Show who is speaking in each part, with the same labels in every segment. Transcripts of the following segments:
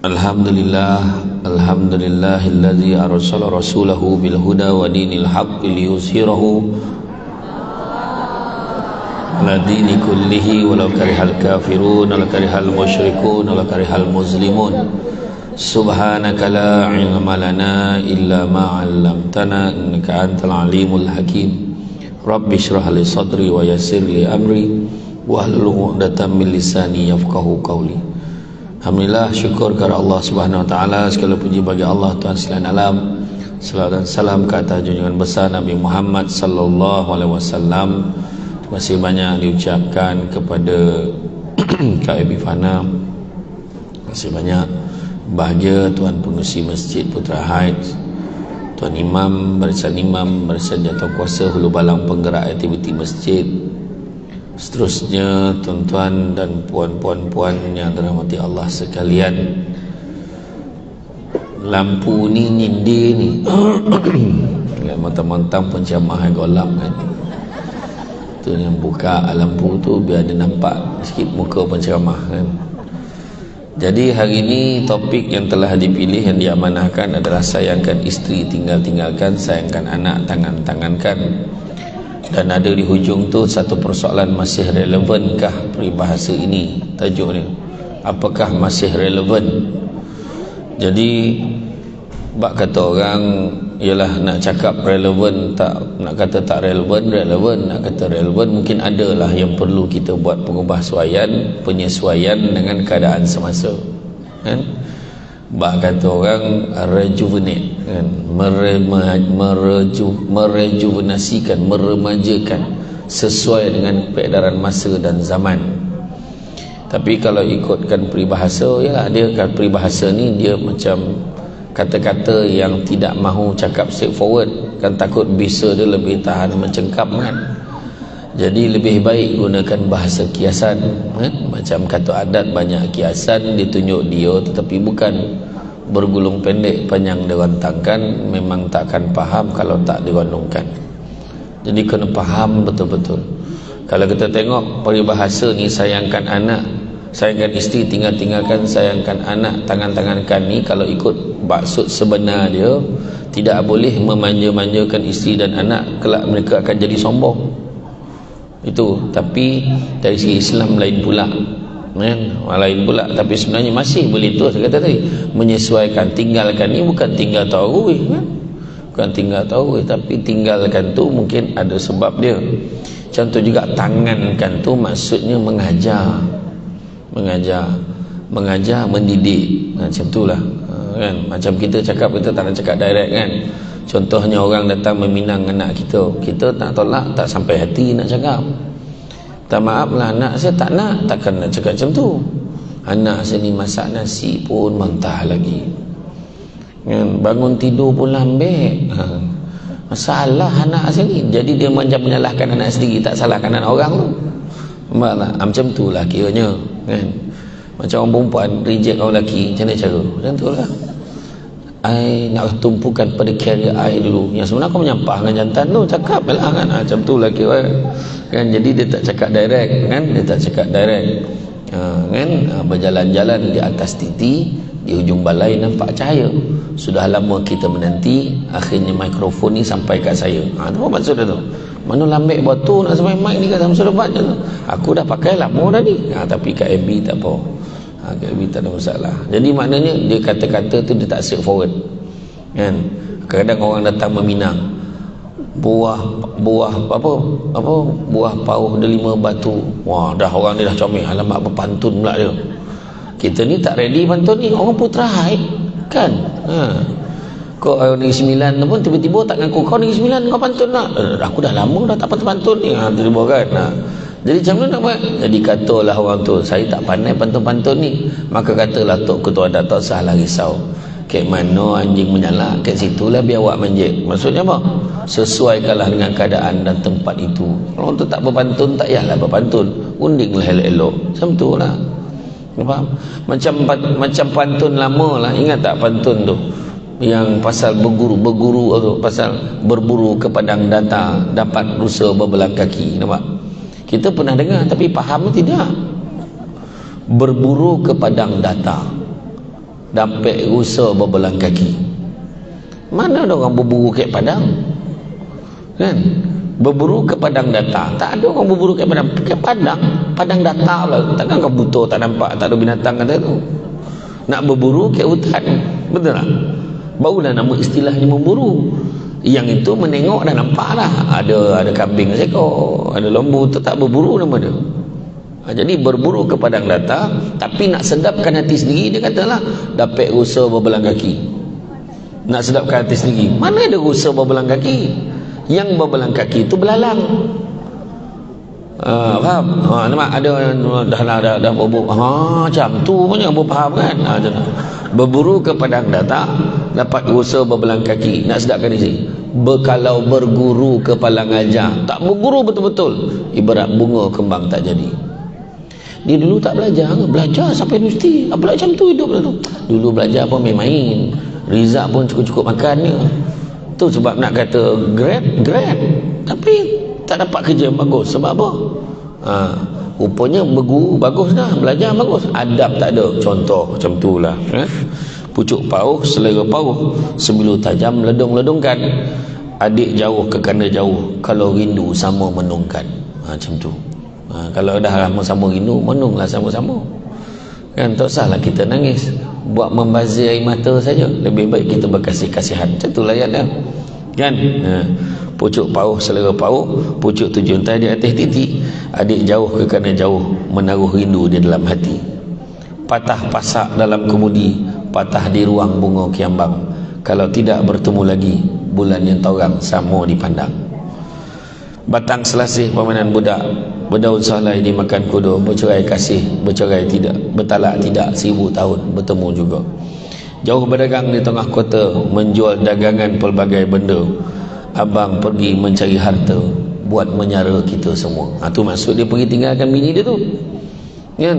Speaker 1: Alhamdulillahilladzi arsala rasulahu bil huda wa dinil haqqi liyuzhirahu ala dini kullihi walau karihal kafirun walau karihal musyrikun walau karihal muslimun. Subhanaka la ilma lana illa ma 'allamtana innaka antal alimul hakim. Rabbi shrah li sadri wa yassir li amri wahlul 'uqdatam min lisani yafqahu qawli. Alhamdulillah, syukur kepada Allah Subhanahu Wa Taala. Segala puji bagi Allah Tuhan sekalian alam. Salawat dan salam ke atas junjungan besar Nabi Muhammad Sallallahu Alaihi Wasallam. Terima kasih banyak diucapkan kepada Kak Ebi Fana. Terima kasih banyak bahagia Tuan Pengurusi Masjid Putra Heights, Tuan Imam, Barisan Jatuhkuasa Hulu Balang Penggerak Aktiviti Masjid, seterusnya tuan-tuan dan puan-puan yang dirahmati Allah sekalian. Lampu ni nyindir ni mentang-mentang penceramah golap kan, tu yang buka lampu tu biar dia nampak sikit muka penceramah kan. Jadi hari ini topik yang telah dipilih, yang diamanahkan adalah sayangkan isteri, tinggalkan, sayangkan anak, tangankan. Dan ada di hujung tu satu persoalan, masih relevankah peribahasa ini? Tajuk ni, apakah masih relevan? Jadi bak kata orang ialah nak cakap relevan, tak nak kata tak relevan, nak kata relevan, mungkin adalah yang perlu kita buat penyesuaian dengan keadaan semasa kan. Bak kata orang rejuvenate kan, merejuvenasikan, meremajakan sesuai dengan peredaran masa dan zaman. Tapi kalau ikutkan peribahasa, yalah, dia kan peribahasa ni dia macam kata-kata yang tidak mahu cakap straightforward kan, takut bisa dia lebih tahan mencengkam kan. Jadi lebih baik gunakan bahasa kiasan kan? Macam kata adat banyak kiasan, ditunjuk dia tetapi bukan bergulung pendek panjang dirantangkan. Memang takkan faham kalau tak dirondongkan. Jadi kena faham betul-betul. Kalau kita tengok peribahasa ni, sayangkan anak, sayangkan isteri, tinggalkan, sayangkan anak, tangankan ni, kalau ikut maksud sebenar dia, tidak boleh memanja-manjakan isteri dan anak, kelak mereka akan jadi sombong. Itu. Tapi dari segi Islam lain pula kan? Lain pula. Tapi sebenarnya masih boleh tu. Saya kata tadi, menyesuaikan. Tinggalkan ni bukan tinggal tarawih kan? Bukan tinggal tarawih, tapi tinggalkan tu mungkin ada sebab dia. Contoh juga tangankan tu maksudnya mengajar, mendidik macam itulah kan. Macam kita cakap, kita tak nak cakap direct kan. Contohnya orang datang meminang anak kita tak tolak, tak sampai hati nak cakap, tak maaf lah anak saya tak nak, takkan nak cakap macam tu. Anak saya ni masak nasi pun mentah lagi kan? Bangun tidur pun lambek masalah anak saya ni. Jadi dia macam menyalahkan anak sendiri, tak salahkan anak orang tu. Nampak tak? Macam tu lah kiranya kan. Macam orang perempuan reject orang lelaki, macam mana cara? Macam tu lah. I nak tumpukan pada karier I dulu. Yang sebenarnya kau menyampah dengan jantan tu, cakap lah kan. Macam tu lah kira kan. Jadi dia tak cakap direct kan. Kan. Berjalan-jalan di atas titi, di hujung balai nampak cahaya. Sudah lama kita menanti, akhirnya mikrofon ni sampai kat saya. Tu apa maksud dia tu? Mana lambek batu nak sampai mic ni kat Samsul Lebat je tu. Aku dah pakai lama dah ni. Tapi kat MB tak apa. Kat MB tak ada masalah. Jadi maknanya dia kata-kata tu dia tak straightforward kan. Kadang orang datang meminang buah pauh delima batu. Wah, dah orang ni dah comel, alamak berpantun pula dia. Kita ni tak ready pantun ni, orang Putra Heights kan. Kau Negeri Sembilan pun tiba-tiba tak ngaku kau Negeri Sembilan, kau pantun tak? Aku dah lama dah tak pantun ni. Tiba-tiba kan. Jadi macam mana nak buat? Jadi katalah orang tu, saya tak pandai pantun-pantun ni. Maka katalah Tok Ketua Adat, tak salah risau. Kat mana anjing menyala, kat situlah biar awak manjat. Maksudnya apa? Sesuaikanlah dengan keadaan dan tempat itu. Kalau orang tu tak berpantun, tak payahlah berpantun. Undinglah elok-elok. Macam tu lah. Faham? Macam pantun lama lah. Ingat tak pantun tu? Yang pasal berguru tu, pasal berburu ke padang data, dapat rusa berbelang kaki. Nampak? Kita pernah dengar tapi faham tidak? Berburu ke padang data. dapat rusa berbelang kaki. Mana ada orang berburu kat padang? Kan? Berburu ke padang datar. Tak ada orang berburu kat padang. Kat padang datar lah. Takkan kau buta tak nampak, tak ada binatang kata tu. Nak berburu kat hutan. Betul tak? Barulah nama istilahnya memburu. Yang itu menengok dah nampak lah. Ada kambing seekor, ada lembu, tetap berburu nama dia. Jadi berburu ke padang datar, tapi nak sedapkan hati sendiri, dia katalah dapat rusa berbelang kaki. Nak sedapkan hati sendiri, mana ada rusa berbelang kaki? Yang berbelang kaki itu belalang. Faham? Nampak ada dah berburu. Macam tu punya faham kan? Berburu ke padang datar, dapat rusa berbelang kaki. Nak sedapkan diri. Kalau berguru ke palang ajar, tak berguru betul-betul, ibarat bunga kembang tak jadi. Dia dulu tak belajar sampai universiti. Apa macam tu hidup dia tu. Dulu belajar pun main-main, result pun cukup-cukup makannya. Tu sebab nak kata grade, tapi tak dapat kerja yang bagus. Sebab apa? Rupanya berguru bagus dah, belajar bagus, adab tak ada. Contoh macam tu lah. Pucuk pauh, selera pauh, sembilu tajam, ledung-ledungkan. Adik jauh ke kena jauh, kalau rindu sama menungkan. Macam tu. Kalau dah sama-sama rindu, menunglah sama-sama. Kan, tak usahlah kita nangis, buat membazir air mata saja. Lebih baik kita berkasih-kasihan. Macam tu lah ayat dia. Kan? Pucuk pauh, selera pauh, pucuk tujuan di atas titik. Adik jauh ke kena jauh, menaruh rindu di dalam hati. Patah pasak dalam kemudi, patah di ruang bunga kiambang. Kalau tidak bertemu lagi, bulan yang taurang sama dipandang. Batang selasih permainan budak, berdaun sahlai dimakan kuda. Bercerai kasih, bercerai tidak, bertalak tidak, 1000 tahun bertemu juga. Jauh berdagang di tengah kota, menjual dagangan pelbagai benda. Abang pergi mencari harta, buat menyara kita semua. Tu maksud dia pergi tinggalkan bini dia tu. Kan?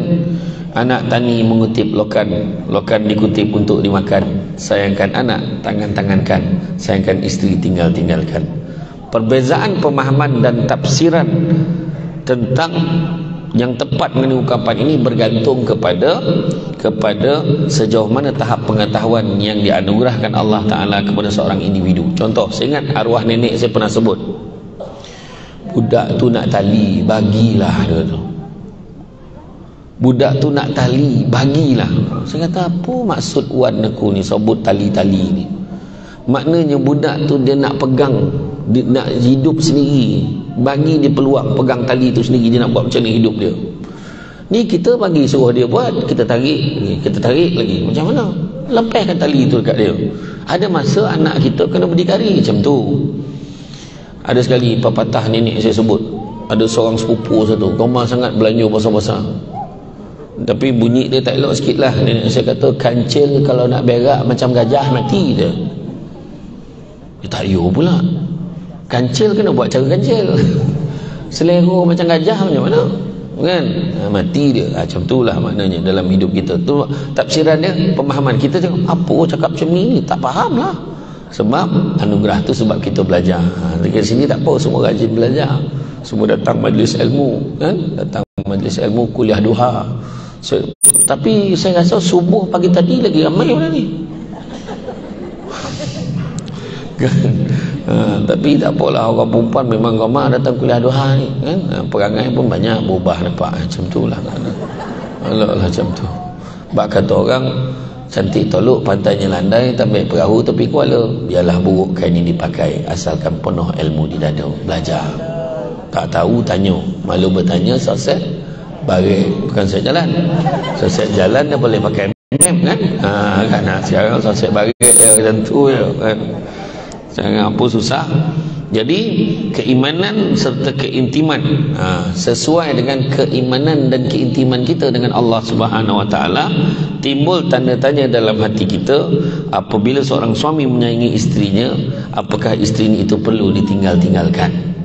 Speaker 1: Anak tani mengutip lokan dikutip untuk dimakan. Sayangkan anak, tangan-tangankan. Sayangkan isteri, tinggalkan. Perbezaan pemahaman dan tafsiran tentang yang tepat mengenai ungkapan ini bergantung kepada sejauh mana tahap pengetahuan yang dianugerahkan Allah Ta'ala kepada seorang individu. Contoh, saya ingat arwah nenek saya pernah sebut, budak tu nak tali, bagilah dia tu. Budak tu nak tali, bagilah. Saya kata, apa maksud wan aku ni sebut tali-tali ni? Maknanya budak tu dia nak pegang, dia nak hidup sendiri. Bagi dia peluang pegang tali tu sendiri, dia nak buat macam ni hidup dia. Ni kita bagi suruh dia buat, kita tarik lagi. Macam mana? Lepaskan tali tu dekat dia. Ada masa anak kita kena berdikari macam tu. Ada sekali pepatah nenek saya sebut, ada seorang sepupu satu, gemar sangat belanja besar-besar. Tapi bunyi dia tak elok sikit lah. Nenek saya kata, kancil kalau nak berak macam gajah mati dia. Dia tak yo pula. Kancil kena buat cara kancil. Selera macam gajah macam mana? Kan? Mati dia. Macam tu lah maknanya dalam hidup kita. Tu tafsiran dia, pemahaman kita cakap, apa cakap macam ni? Tak faham lah. Sebab anugerah tu sebab kita belajar. Dekat sini tak apa, semua rajin belajar. Semua datang majlis ilmu, kan? Datang majlis ilmu, kuliah duha. Tapi saya rasa subuh pagi tadi lagi ramai orang ni. Tapi tak apalah, orang perempuan memang ramai datang kuliah duha ni, kan? Perangai pun banyak berubah, nampak macam tu lah. Alah macam tu. Bak kata orang, cantik tolok, pantainya landai, tambah perahu tepi kuala. Biarlah buruk kain ini dipakai, asalkan penuh ilmu di dada. Belajar. Tak tahu tanya, malu bertanya, sukses baris. Bukan saya jalan, sukses jalan dia boleh pakai map, kan? Kan sekarang sukses baris macam tu je, kan? Jangan apa susah. Jadi keimanan serta keintiman, sesuai dengan keimanan dan keintiman kita dengan Allah Subhanahu Wa Taala, timbul tanda tanya dalam hati kita apabila seorang suami menyayangi isterinya, apakah isterinya itu perlu ditinggalkan.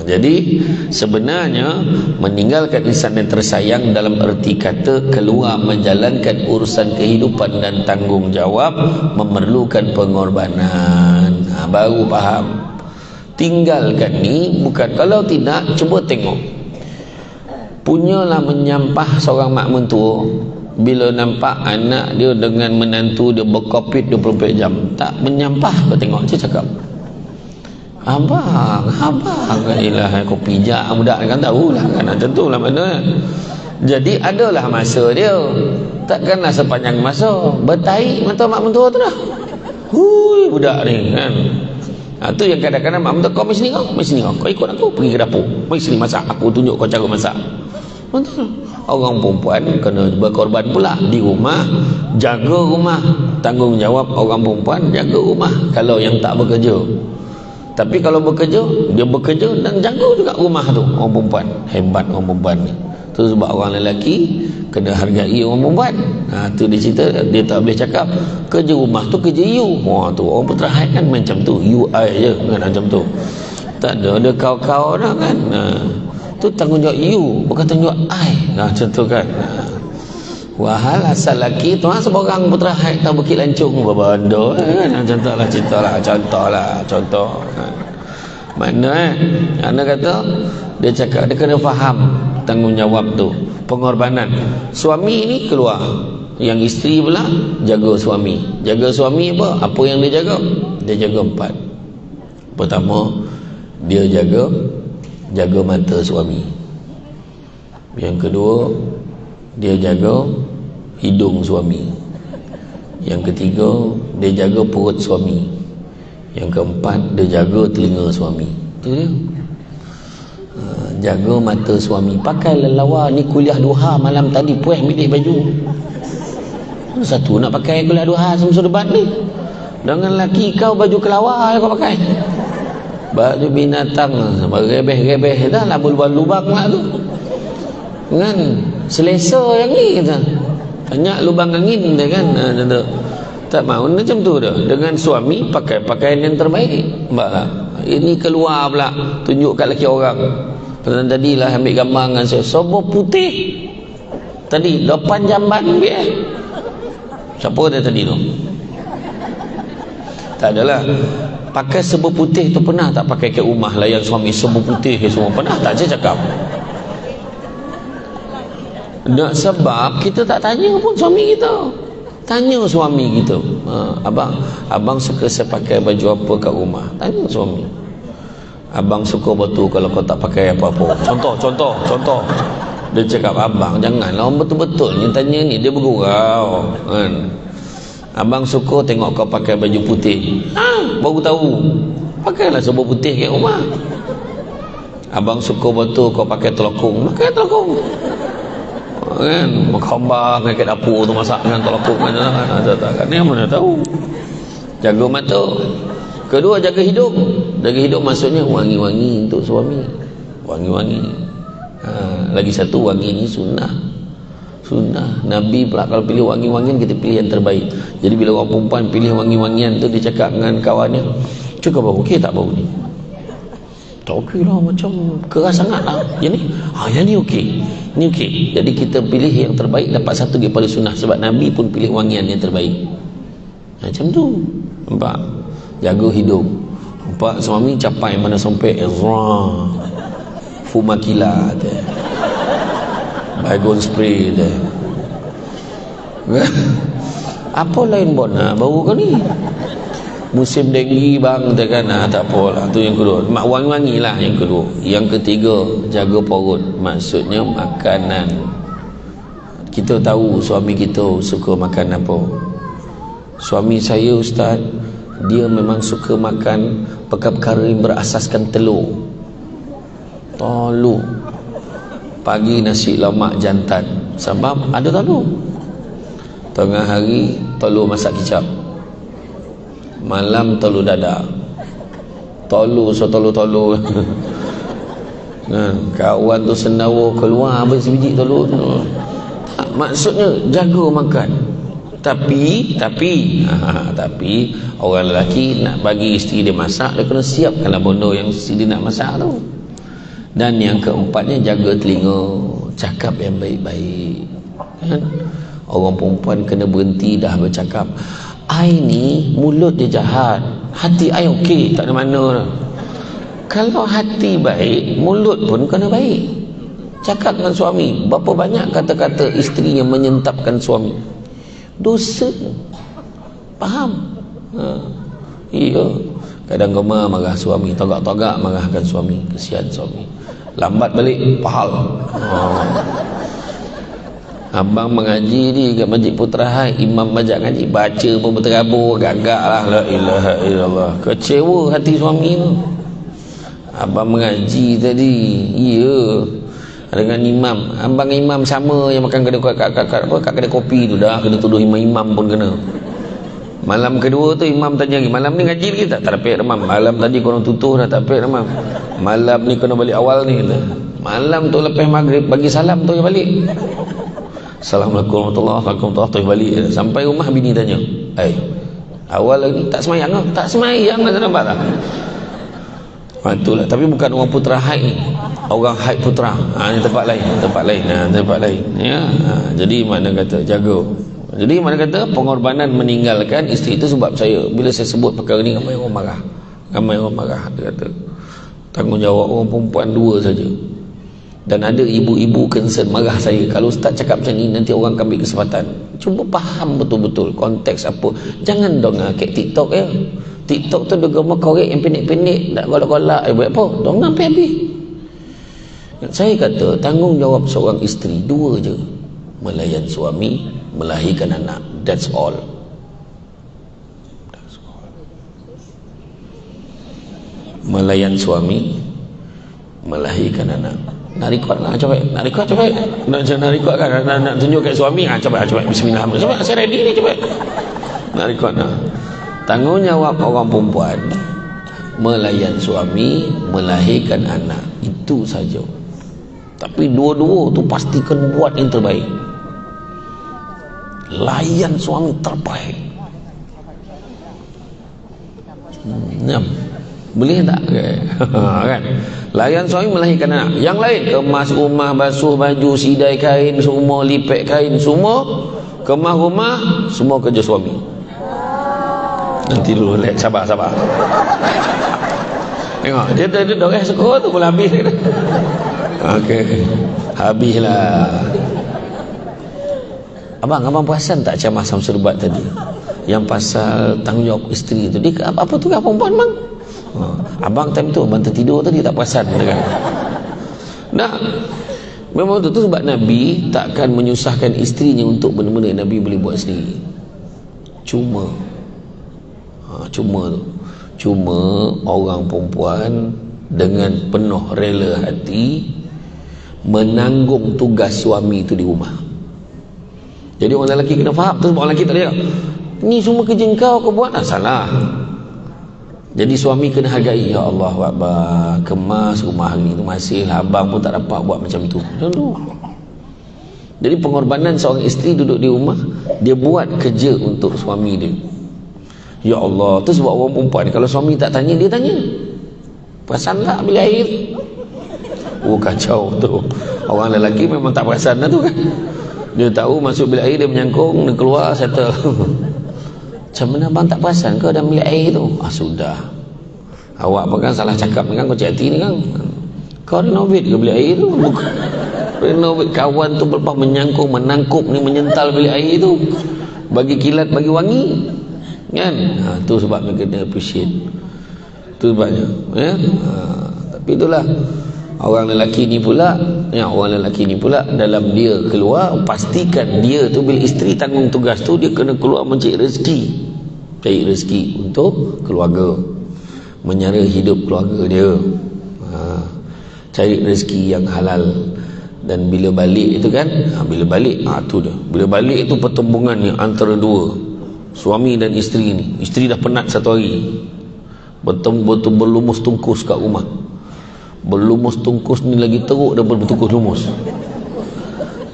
Speaker 1: Jadi sebenarnya meninggalkan insan yang tersayang dalam erti kata keluar menjalankan urusan kehidupan dan tanggungjawab memerlukan pengorbanan. Baru faham. Tinggalkan ni bukan, kalau tidak, cuba tengok. Punyalah menyampah seorang mak mentua, bila nampak anak dia dengan menantu dia berkopit 24 jam tak menyampah, kau tengok dia cakap, abang ilah kau pijak budak kan, tahulah kan, tentulah mana. Jadi adalah masa dia, takkanlah sepanjang masa bertaik mata mak mentua tu dah. Hui budak ni kan. Tu yang kadang-kadang mak mentua, kau mari sini kau ikut aku pergi ke dapur, mari sini masak, aku tunjuk kau cara masak. Betul. Orang perempuan kena berkorban pula di rumah, jaga rumah, tanggungjawab orang perempuan jaga rumah kalau yang tak bekerja. Tapi kalau bekerja, dia bekerja dan jaga juga rumah tu. Orang perempuan hebat, orang perempuan ni. Tu sebab orang lelaki kena hargai orang perempuan. Tu dia cerita, dia tak boleh cakap kerja rumah tu kerja you. Tu orang Peterahat kan macam tu, you I je kan, macam tu. Tak ada kau-kau dah kan. Tu tanggungjawab you, bukan tanggungjawab I. Macam tu kan. Wahal asal lelaki tu seorang Peterahat tahu Bukit Lancung berbanda kan. Macam tu lah cerita lah, contoh. Mana Anda kata dia cakap dia kena faham tanggungjawab tu, pengorbanan. Suami ni keluar, yang isteri pula jaga suami. Jaga suami apa yang dia jaga? Dia jaga 4. Pertama, dia jaga mata suami. Yang kedua, dia jaga hidung suami. Yang ketiga, dia jaga perut suami. Yang keempat, dia jaga telinga suami. Itu dia. Jaga mata suami. Pakai lelawa ni kuliah duha malam tadi puas milih baju. Satu nak pakai kuliah duha semasa debat ni. Dengan laki kau baju kelawar kau pakai. Baju binatang berebeh-rebeh dah lah, lubang-lubang lah tu. Kan selesa yang ni kita. Banyak lubang angin dia kan. Tak mahu macam tu dah. Dengan suami pakai pakaian yang terbaik. Mbaklah. Ini keluar pula tunjuk kat laki orang. Pasal tadilah ambil gambar dengan saya serba putih. Tadi 8 jamban ambil Siapa dia tadi tu? Tak adalah. Pakai serba putih tu pernah tak pakai ke rumah layan suami serba putih semua? Pernah tak saya cakap? Nak sebab kita tak tanya pun suami kita. Tanya suami kita. Abang suka saya pakai baju apa kat rumah? Tanya suami. Abang suka betul kalau kau tak pakai apa-apa. Contoh. Dia cakap, abang janganlah orang betul-betul ni tanya ni, dia bergurau kan. Abang suka tengok kau pakai baju putih. Baru tahu. Pakailah serba putih kat rumah. Abang suka betul kau pakai telekung. Pakai telekung. Kan mengkambang kat dapur tu masak dengan telekung kan. Ni mana tahu. Jaga mata. Kedua, jaga hidung. Jaga hidung maksudnya wangi-wangi untuk suami. Wangi-wangi. Lagi satu, wangi ni sunnah. Nabi pula kalau pilih wangi-wangian, kita pilih yang terbaik. Jadi bila orang perempuan pilih wangi-wangian tu, dia cakap dengan kawannya, cakap bau okey tak bau ni? Tak okey lah, macam keras sangat lah yang ni. Yang ni okey, ni okey. Jadi kita pilih yang terbaik, dapat satu daripada sunnah. Sebab Nabi pun pilih wangian yang terbaik. Macam tu. Nampak? Jaga hidung. Nampak suami capai mana sampai fumakila tu, baygon spray tu. Apa lain bon bau kau ni? Musim denggi bang tu kan. Tak apalah. Tu yang kedua. Mak wangi-wangi lah yang kedua. Yang ketiga, jaga perut. Maksudnya makanan. Kita tahu suami kita suka makan apa. Suami saya ustaz, dia memang suka makan perkara-perkara yang berasaskan telur. Pagi nasi lemak jantan. Sebab ada telur. Tengah hari telur masak kicap. Malam telur dadak. Telur. Kawan tu sendawa keluar habis sebiji telur. Maksudnya jaga makan. Tapi orang lelaki nak bagi isteri dia masak, dia kena siapkanlah benda yang isteri dia nak masak tu. Dan yang keempatnya, jaga telinga, cakap yang baik-baik kan? Orang perempuan kena berhenti dah bercakap. I ni mulut dia jahat, hati I okey, tak ada mana. Kalau hati baik, mulut pun kena baik. cakap dengan suami. Berapa banyak kata-kata isteri yang menyentapkan suami. Dosa. Faham? Iya. Kadang gemar marah suami, togak-togak marahkan suami, kesian suami. Lambat balik pahal. Abang mengaji ni kat Masjid Putra Hai, imam majak ngaji, baca pun berterabur, gagak lah, la ilaha illallah. Kecewa hati suami tu. Abang mengaji tadi, iya, dengan imam. Abang imam sama yang makan kedai kat kedai kopi tu, dah kena tuduh imam pun kena. Malam kedua tu imam tanya lagi, malam ni ngaji lagi tak? Tak dapat remam. Malam tadi korang tutup dah, tak dapat remam. Malam ni kena balik awal ni. Malam tu lepas maghrib bagi salam tu balik. Assalamualaikum warahmatullahi wabarakatuh, balik. Sampai rumah bini tanya, awal lagi tak semayang ke? Tak semayang lah, nampak tak? Itulah. Tapi bukan orang Putra Haid ni, orang Haid Putra. Ini tempat lain, tempat lain ya. Jadi mana kata jaga. Jadi mana kata pengorbanan meninggalkan isteri itu sebab saya, bila saya sebut perkara ni ramai orang marah. Dia kata tanggungjawab orang perempuan dua saja. Dan ada ibu-ibu concern marah saya, kalau ustaz cakap macam ni nanti orang akan ambil kesempatan. Cuba faham betul-betul konteks apa. Jangan dong kek TikTok ya. TikTok tu dia gambar korek yang pendek-pendek, tak golak-golak, buat apa? Dong sampai habis. Saya kata tanggungjawab seorang isteri dua je. Melayan suami, melahirkan anak. That's all. Melayan suami, melahirkan anak. Nak record lah, coba. Nak record kan? Nak tunjuk kat suami, coba. Bismillah. Coba, saya ready ni, coba. Nak record lah. Tanggungjawab orang perempuan melayan suami, melahirkan anak. Itu saja. Tapi dua-dua tu pastikan buat yang terbaik. Layan suami terbaik. Boleh tak? Kan? Layan suami, melahirkan anak. Yang lain, kemas rumah, basuh baju, sidai kain, semua lipat kain, semua kemas rumah, semua kerja suami. Nanti dulu, sabar. Tengok, dia doreh sekolah tu pun habis. Okey, habislah. Abang perasan tak Macam Samsul Bat tadi yang pasal tanggungjawab isteri tu, dia apa tugas perempuan bang? Abang time tu abang tertidur tadi tak perasan kan? Nah, memang tu sebab Nabi takkan menyusahkan isterinya untuk benda-benda yang Nabi boleh buat sendiri. Cuma orang perempuan dengan penuh rela hati menanggung tugas suami itu di rumah. Jadi orang lelaki kena faham tu, sebab orang lelaki tak boleh, ni semua kerja kau buat lah, salah. Jadi suami kena hargai. Ya Allah Akbar, kemas rumah hari ni tu masihlah, abang pun tak dapat buat macam tu. Jadi pengorbanan seorang isteri duduk di rumah, dia buat kerja untuk suami dia. Ya Allah, tu sebab orang perempuan kalau suami tak tanya, dia tanya, perasan tak bila air? Kacau tu. Orang lelaki memang tak perasan lah tu kan. Dia tahu masuk bilik air, dia menyangkung, dia keluar, settle. Macam mana abang tak perasan kau dalam bilik air tu? Sudah. Awak apa kan salah cakap ni kan, kau cik hati ni kan. Kau renovate ke bilik air tu? Renovate. Kawan tu berlepas menyangkung, menangkup ni, menyental bilik air tu, bagi kilat, bagi wangi kan. Tu sebab mereka kena appreciate. Tu sebabnya ya. Tapi itulah orang lelaki ni pula, dalam dia keluar, pastikan dia tu bila isteri tanggung tugas tu, dia kena keluar mencari rezeki untuk keluarga, menyara hidup keluarga dia, cari rezeki yang halal. Dan bila balik itu kan, bila balik itu pertembungan ni antara dua, suami dan isteri ni. Isteri dah penat satu hari, betul-betul berlumus tungkus kat rumah. Berlumus tungkus ni lagi teruk daripada bertungkus lumus.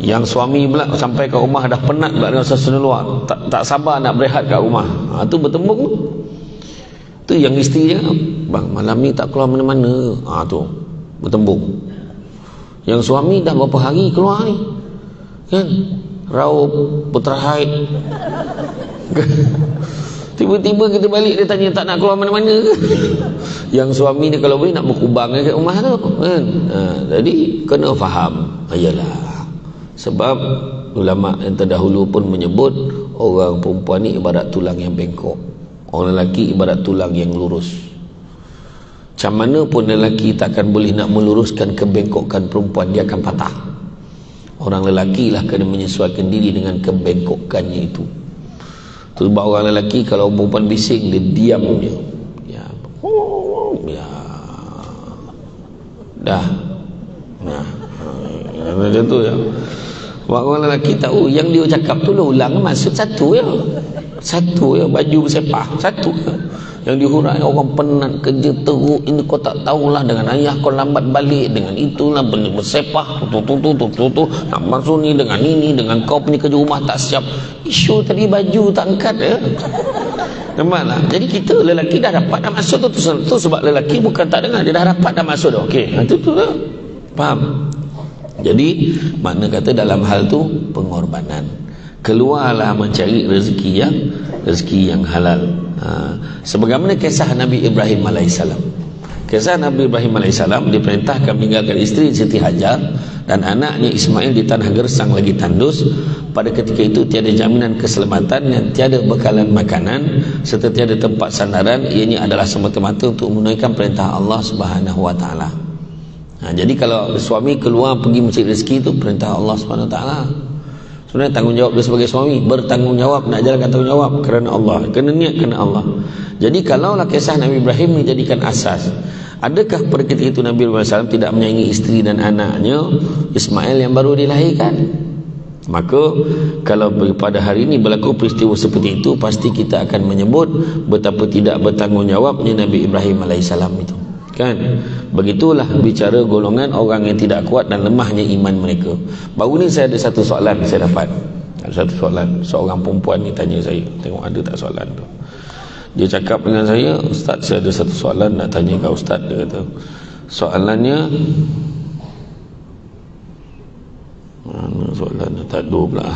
Speaker 1: Yang suami pula sampai ke rumah dah penat pula dengan suasana luar, tak sabar nak berehat kat rumah. Tu bertembung tu. Yang isteri cakap, bang malam ni tak keluar mana-mana. Tu bertembung. Yang suami dah berapa hari keluar ni kan, raup Putra Haid. Tu Tiba-tiba kita balik, dia tanya tak nak keluar mana-mana ke? Yang suami ni kalau boleh nak berkubang kat rumah tu kan? Jadi kena faham. Ayalah, sebab ulama yang terdahulu pun menyebut orang perempuan ni ibarat tulang yang bengkok, orang lelaki ibarat tulang yang lurus. Macam mana pun lelaki takkan boleh nak meluruskan kebengkokan perempuan, dia akan patah. Orang lelaki lah kena menyesuaikan diri dengan kebengkokannya itu. Sebab orang lelaki kalau perempuan bising, dia diam je. Ya. Dah. Nah. Macam tu ya. Sebab orang lelaki tahu yang dia cakap tu lah ulang, maksud satu ya. Satu ya, baju bersepah. Satu ya. Yang dihurai orang penat kerja teruk, ini kau tak tahulah, dengan ayah kau lambat balik, dengan itulah benda bersepah tu nak masuk ni dengan ini, dengan kau punya kerja rumah tak siap. Isu tadi baju tak angkat ya. Nampak tak? Jadi kita lelaki dah dapat dah masuk tu sebab lelaki bukan tak dengar, dia dah dapat dah masuk dah. Okey, itu tu lah. Faham? Jadi makna kata dalam hal tu pengorbanan. Keluarlah mencari rezeki yang halal. Sebagaimana kisah Nabi Ibrahim AS. Kisah Nabi Ibrahim AS, diperintahkan meninggalkan isteri Siti Hajar dan anaknya Ismail di tanah gersang lagi tandus. Pada ketika itu tiada jaminan keselamatan dan tiada bekalan makanan serta tiada tempat sandaran. Ianya adalah semata-mata untuk menunaikan perintah Allah Subhanahu Wa Taala. Jadi kalau suami keluar pergi mencari rezeki itu perintah Allah Subhanahu Wa Taala. Sebenarnya tanggungjawab dia sebagai suami, bertanggungjawab nak jalankan tanggungjawab kerana Allah, kena niat kerana Allah. Jadi kalaulah kisah Nabi Ibrahim dijadikan asas, adakah pada ketika itu Nabi Ibrahim SAW tidak menyayangi isteri dan anaknya Ismail yang baru dilahirkan? Maka kalau pada hari ini berlaku peristiwa seperti itu, pasti kita akan menyebut betapa tidak bertanggungjawabnya Nabi Ibrahim AS itu. Kan? Begitulah bicara golongan orang yang tidak kuat dan lemahnya iman mereka. Baru ni saya ada satu soalan saya dapat. Ada satu soalan, seorang perempuan ni tanya saya, tengok ada tak soalan tu. Dia cakap dengan saya, Ustaz, saya ada satu soalan nak tanya kat Ustaz. Dia kata, soalannya mana soalan tak ada pula.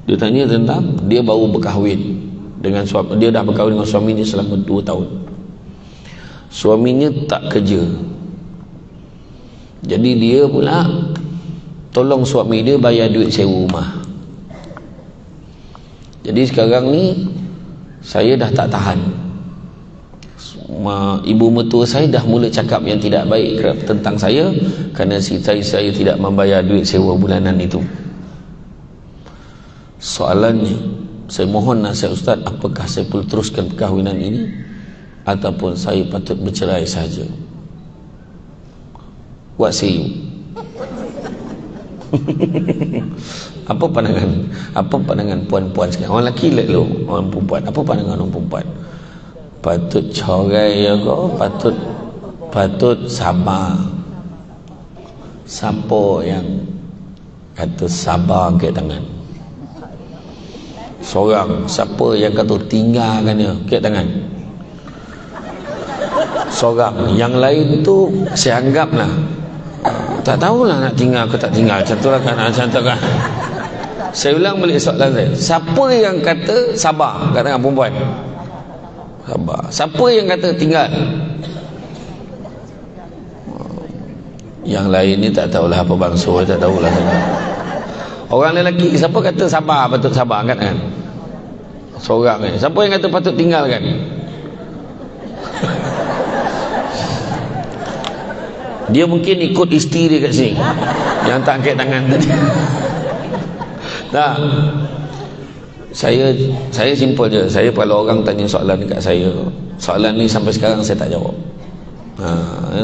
Speaker 1: Dia tanya tentang dia baru berkahwin dengan suami, dia dah berkahwin dengan suami dia selama 2 tahun. Suaminya tak kerja, jadi dia pula tolong suami dia bayar duit sewa rumah. Jadi sekarang ni saya dah tak tahan. Ibu mertua saya dah mula cakap yang tidak baik tentang saya kerana saya tidak membayar duit sewa bulanan itu. Soalannya, saya mohon nasihat Ustaz, apakah saya perlu teruskan perkahwinan ini ataupun saya patut bercerai saja? What say you? Apa pandangan puan-puan sekarang? Orang lelaki lalu, orang perempuan. Apa pandangan orang perempuan? Patut cerai ya kau? Patut sabar. Siapa yang kata sabar angkat tangan? Seorang. Siapa yang kata tinggalkan dia? Angkat tangan. Seorang. Yang lain tu saya anggaplah tak tahulah nak tinggal ke tak tinggal. Macam tu lah kan, macam tu kan. Saya ulang balik soalan saya. Siapa yang kata sabar kat tangan perempuan? Sabar. Siapa yang kata tinggal? Yang lain ni tak tahulah apa bangsa, tak tahulah. Orang lelaki, siapa kata sabar, patut sabar kan? Seorang ni. Siapa yang kata patut tinggal kan? Dia mungkin ikut isteri dia kat sini yang tak angkat tangan tadi. Tak. Saya simple je. Saya kalau orang tanya soalan dekat saya, soalan ni sampai sekarang saya tak jawab.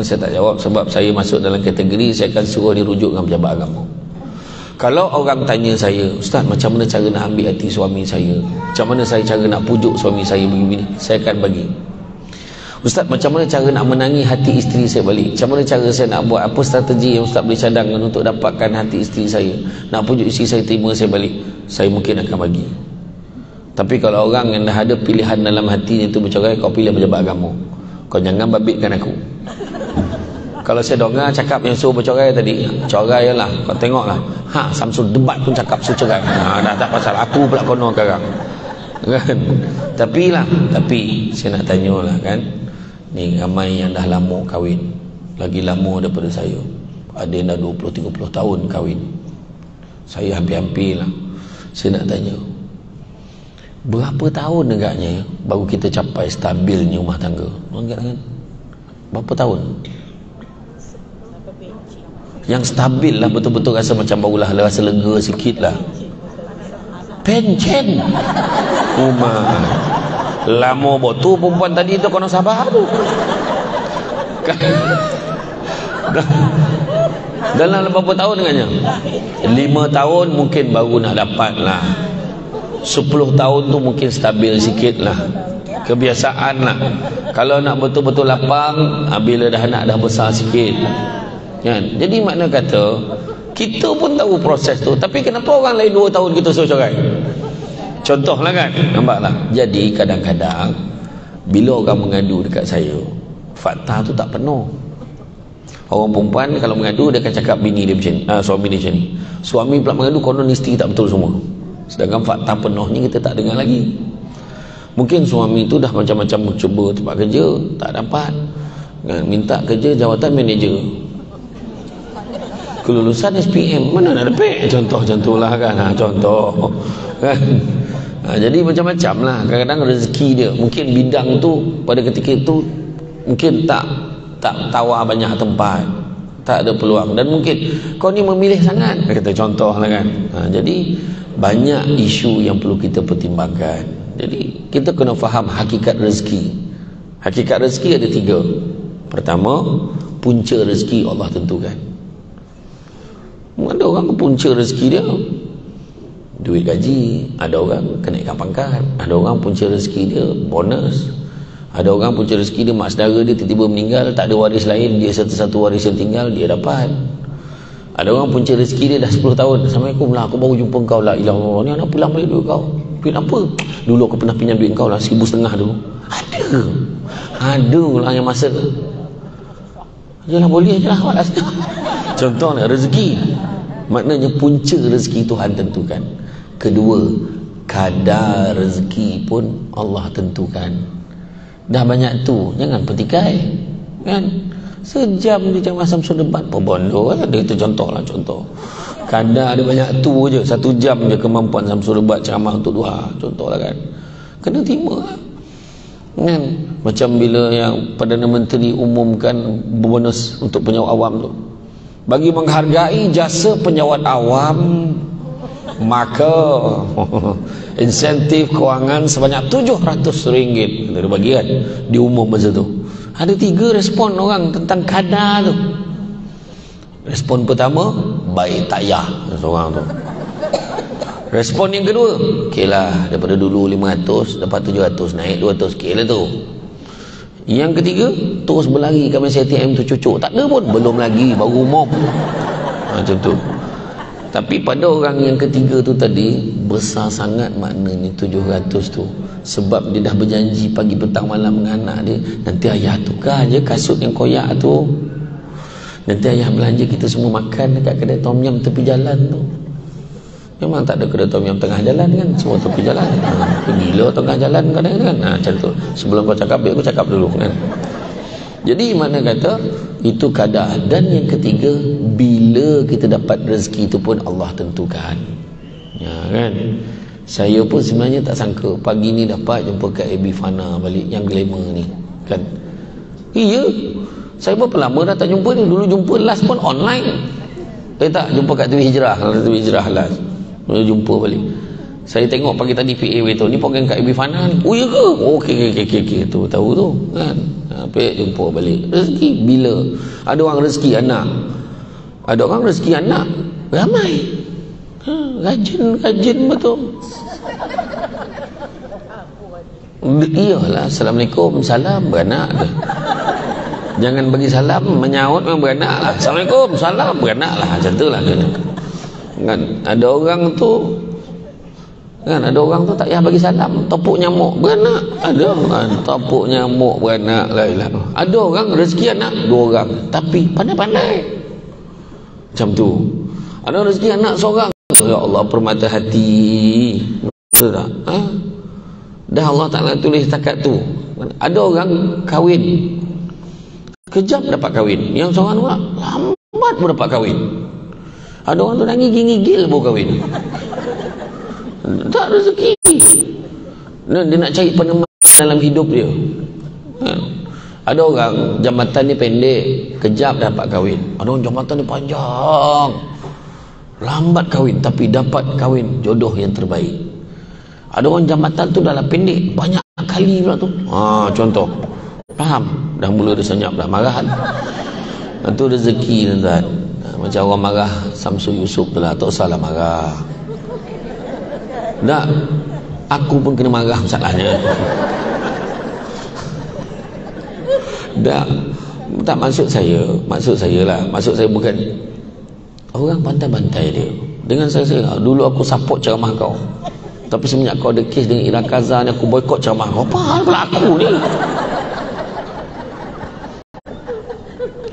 Speaker 1: Saya tak jawab sebab saya masuk dalam kategori saya akan suruh dia rujuk dengan pejabat agama. Kalau orang tanya saya, Ustaz, macam mana cara nak ambil hati suami saya, macam mana saya cara nak pujuk suami saya begini, saya akan bagi. Ustaz, macam mana cara nak menangi hati isteri saya balik, macam mana cara saya nak buat, apa strategi yang Ustaz boleh cadangkan untuk dapatkan hati isteri saya, nak pujuk isteri saya terima saya balik, saya mungkin akan bagi. Tapi kalau orang yang dah ada pilihan dalam hatinya itu bercerai, kau pilih pejabat agama, kau jangan babitkan aku. Kalau saya dengar cakap yang suruh bercerai tadi, cerai lah, kau tengoklah, Samsul debat pun cakap suruh cerai. Dah tak pasal, aku pula kono sekarang. kan. Tapi saya nak tanyalah kan, ni ramai yang dah lama kahwin, lagi lama daripada saya. Ada yang dah 20-30 tahun kahwin. Saya hampir-hampir lah. Saya nak tanya, berapa tahun agaknya baru kita capai stabilnya rumah tangga? Angkat tangan. Berapa tahun? Yang stabil lah, betul-betul rasa macam barulah rasa lega sikit lah. Pencen rumah lama botu perempuan tadi tu kono sabar tu. Dalam berapa tahun dengannya? 5 tahun mungkin baru nak dapat lah. 10 tahun tu mungkin stabil sikit lah, kebiasaan lah. Kalau nak betul-betul lapang, bila dah anak dah besar sikit kan? Jadi makna kata kita pun tahu proses tu, tapi kenapa orang lain 2 tahun kita suruh cerai? Contohlah kan, nampak tak? Jadi kadang-kadang bila orang mengadu dekat saya, fakta tu tak penuh. Orang perempuan kalau mengadu, dia akan cakap bini dia macam ni, suami dia macam ni. Suami pula mengadu, konon isteri tak betul semua. Sedangkan fakta penuhnya kita tak dengar lagi. Mungkin suami tu dah macam-macam cuba tempat kerja, tak dapat, minta kerja jawatan manager, kelulusan SPM, mana nak dapat? Contoh-contohlah kan, contoh kan. Jadi macam-macam lah. Kadang-kadang rezeki dia, mungkin bidang tu pada ketika itu mungkin tak tawar banyak tempat, tak ada peluang, dan mungkin kau ni memilih sangat, kata contoh lah kan. Jadi banyak isu yang perlu kita pertimbangkan. Jadi kita kena faham hakikat rezeki. Hakikat rezeki ada 3. Pertama, punca rezeki Allah tentukan. Ada orang punca rezeki dia duit gaji, ada orang kenaikan pangkat, ada orang punca rezeki dia bonus, ada orang punca rezeki dia mak saudara dia tiba-tiba meninggal, tak ada waris lain, dia satu-satu waris yang tinggal dia dapat. Ada orang punca rezeki dia dah 10 tahun, Assalamualaikum lah, aku baru jumpa kau lah, ilah Allah, ni anak pulang balik duit kau. Duit apa? Dulu aku pernah pinjam duit kau lah 1,500 dulu. Ada lah yang masa jelah boleh je lah. Contohnya rezeki, maknanya punca rezeki Tuhan tentukan. Kedua, kadar rezeki pun Allah tentukan. Dah banyak tu, jangan petikai kan. Sejam dia macam Samsul debat bondo kan, itu contoh lah, contoh. Kadar dia banyak tu je, 1 jam je kemampuan Samsul debat ceramah untuk duha, contoh lah kan. Kena terima lah kan. Macam bila yang Perdana Menteri umumkan bonus untuk penyawat awam tu, bagi menghargai jasa penyawat awam, maka insentif kewangan sebanyak RM700 kita bagi kan, diumum masa tu. Ada 3 respon orang tentang kadar tu. Respon pertama, baik tak payah seorang tu. Respon yang kedua, okey lah, daripada dulu 500 dapat 700, naik 200, okey lah tu. Yang ketiga, terus berlari kat mesin ATM tu cucuk, tak ada pun, belum lagi, baru umum. Macam tu. Tapi pada orang yang ketiga tu tadi, besar sangat maknanya 700 tu. Sebab dia dah berjanji pagi petang malam dengan anak dia, nanti ayah tukar je kasut yang koyak tu, nanti ayah belanja kita semua makan dekat kedai tom yum tepi jalan tu. Memang tak ada kedai tom yum tengah jalan kan, semua tepi jalan. Gila tengah jalan kadang kan. Macam tu. Sebelum kau cakap, biar aku cakap dulu kan. Jadi mana kata itu kadar. Dan yang ketiga, bila kita dapat rezeki itu pun Allah tentukan. Ya kan. Saya pun sebenarnya tak sangka pagi ni dapat jumpa kat AB Fana balik, yang glamour ni kan. Iya, saya berapa lama dah tak jumpa dia. Dulu jumpa last pun online. Tak jumpa kat TV Hijrah, TV Hijrah last. Lalu jumpa balik. Saya tengok pagi tadi PA tu, ni program kat AB Fana ni. Oh ya ke? Okey tu tahu tu kan. Sampai jumpa balik. Rezeki bila ada orang rezeki anak, ada orang rezeki anak ramai. Rajin betul. Iyalah, Assalamualaikum, salam, beranak dah. Jangan bagi salam, menyaut memang beranak lah. Assalamualaikum, salam, beranak lah. Macam tu lah kan. Ada orang tu kan, ada orang tu tak payah bagi salam, topuk nyamuk, beranak. Ada kan, topuk nyamuk, beranak lah. Ada orang rezeki anak 2 orang, tapi pandai-pandai. Macam tu. Ada rezeki anak seorang, ya Allah, permata hati. Betul tak? Dah Allah Ta'ala tulis takat tu. Ada orang kahwin kejap dapat kahwin, yang seorang pula lambat pun dapat kahwin. Ada orang tu dah ngigil-ngigil baru kahwin. Tak rezeki. Dia nak cari peneman dalam hidup dia. Ada orang jambatan dia pendek, kejap dapat kahwin. Ada orang jambatan dia panjang, lambat kahwin tapi dapat kahwin jodoh yang terbaik. Ada orang jambatan tu dah pendek, banyak kali pula tu. Contoh. Faham? Dah mula dia senyap dah, marah. Itu rezeki tuan-tuan. Macam orang marah Samsul Yusof tu lah, tak usahlah marah. Tak, aku pun kena marah masalahnya. Tak maksud saya bukan orang bantai-bantai dia. Dengan saya dulu aku support ceramah kau, tapi semenjak kau ada kes dengan Ira Kaza ni, aku boykot ceramah kau. Apa hal pula aku ni?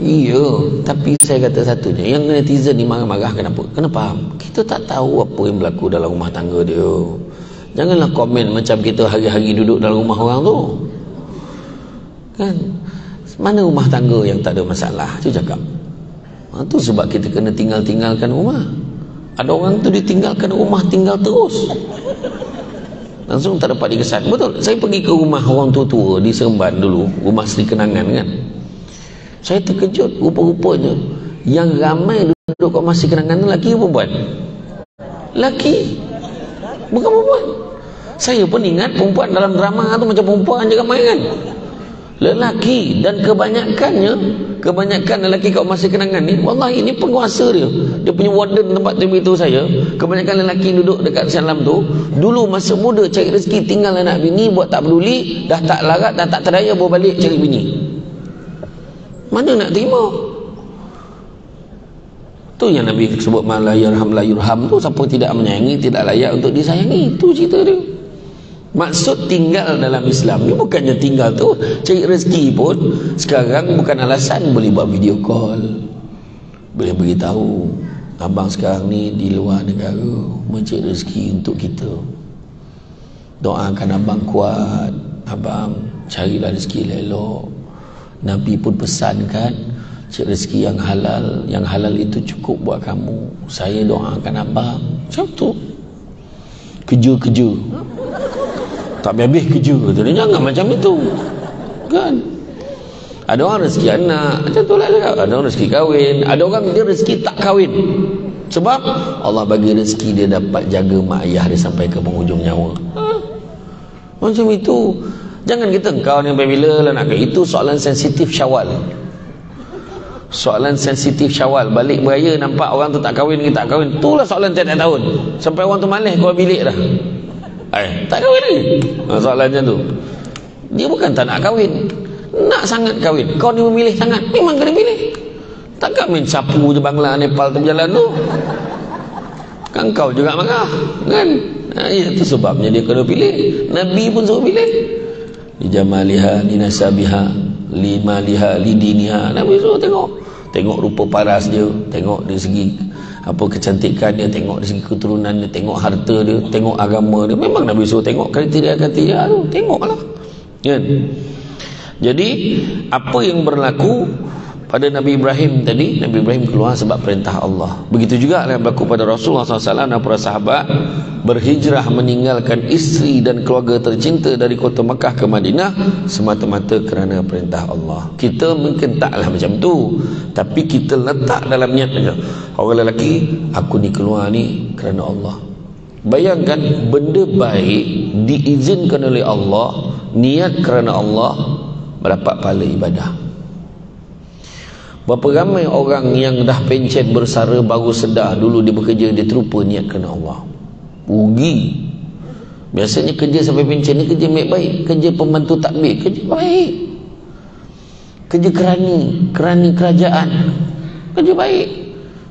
Speaker 1: Iya, tapi saya kata satunya, yang netizen ni marah-marah kenapa? Kena faham, kita tak tahu apa yang berlaku dalam rumah tangga dia. Janganlah komen macam kita hari-hari duduk dalam rumah orang tu. Kan? Mana rumah tangga yang tak ada masalah? Itu cakap. Itu sebab kita kena tinggalkan rumah. Ada orang tu ditinggalkan rumah, tinggal terus. Langsung tak dapat dikesan. Betul, saya pergi ke rumah orang tua-tua di Seremban dulu, rumah Seri Kenangan kan. Saya terkejut, rupa-rupanya yang ramai duduk kat Masjid Kenangan tu lelaki ke perempuan? Lelaki, bukan perempuan. Saya pun ingat perempuan dalam drama tu macam perempuan je ramai kan. Lelaki, dan kebanyakan lelaki kat Masjid Kenangan ni, wallahi ini penguasa dia. Dia punya warden tempat dia beritahu saya, kebanyakan lelaki duduk dekat Salam tu dulu masa muda cari rezeki, tinggal anak bini, buat tak peduli, dah tak larat, dah tak terdaya, bawa balik cari bini. Mana nak terima? Tu yang Nabi sebut la yarham la yurham tu, siapa tidak menyayangi tidak layak untuk disayangi. Itu cerita dia. Maksud tinggal dalam Islam ni bukannya tinggal tu cari rezeki pun sekarang bukan alasan. Boleh buat video call, boleh beritahu abang sekarang ni di luar negara mencari rezeki untuk kita, doakan abang kuat, abang carilah rezeki elok. Nabi pun pesankan cari rezeki yang halal itu cukup buat kamu. Saya doakan abang. Macam tu. Kerja tak habis kerja. Jangan macam itu kan. Ada orang rezeki anak macam tu lah. Ada orang rezeki kahwin, ada orang dia rezeki tak kahwin. Sebab Allah bagi rezeki dia dapat jaga mak ayah dia sampai ke penghujung nyawa. Macam itu. Jangan kita engkau ni bila lah nak ke. Itu soalan sensitif Syawal. Soalan sensitif Syawal. Balik beraya nampak orang tu tak kahwin, kita tak kahwin. Itulah soalan tiap-tiap tahun. Sampai orang tu malas keluar bilik dah. Tak kahwin lagi. Soalannya tu. Dia bukan tak nak kahwin, nak sangat kahwin. Kau ni memilih sangat, memang kena pilih. Takkan main sapu je Bangla, Nepal tu berjalan tu. Kan kau juga marah kan. Itu sebabnya dia kena pilih. Nabi pun suruh pilih. Lijamaliha, linasabiha, limaliha, lidiniha. Nabi suruh tengok rupa paras dia, tengok dari segi apa kecantikan dia, tengok dari segi keturunan dia, tengok harta dia, tengok agama dia. Memang Nabi suruh tengok kriteria-kriteria tu, tengoklah kan. Jadi apa yang berlaku pada Nabi Ibrahim tadi, Nabi Ibrahim keluar sebab perintah Allah. Begitu juga yang berlaku pada Rasulullah SAW dan para sahabat berhijrah meninggalkan isteri dan keluarga tercinta dari kota Mekah ke Madinah semata-mata kerana perintah Allah. Kita mungkin taklah macam tu, tapi kita letak dalam niat macam orang lelaki, aku ni keluar ni kerana Allah. Bayangkan benda baik diizinkan oleh Allah, niat kerana Allah, mendapat pahala ibadah. Berapa ramai orang yang dah pencet bersara baru sedar dulu dia bekerja, dia terlupa niat kerana Allah. Rugi. Biasanya kerja sampai pencet ni kerja baik-baik, kerja pembantu takbir kerja baik, kerja kerani kerajaan kerja baik,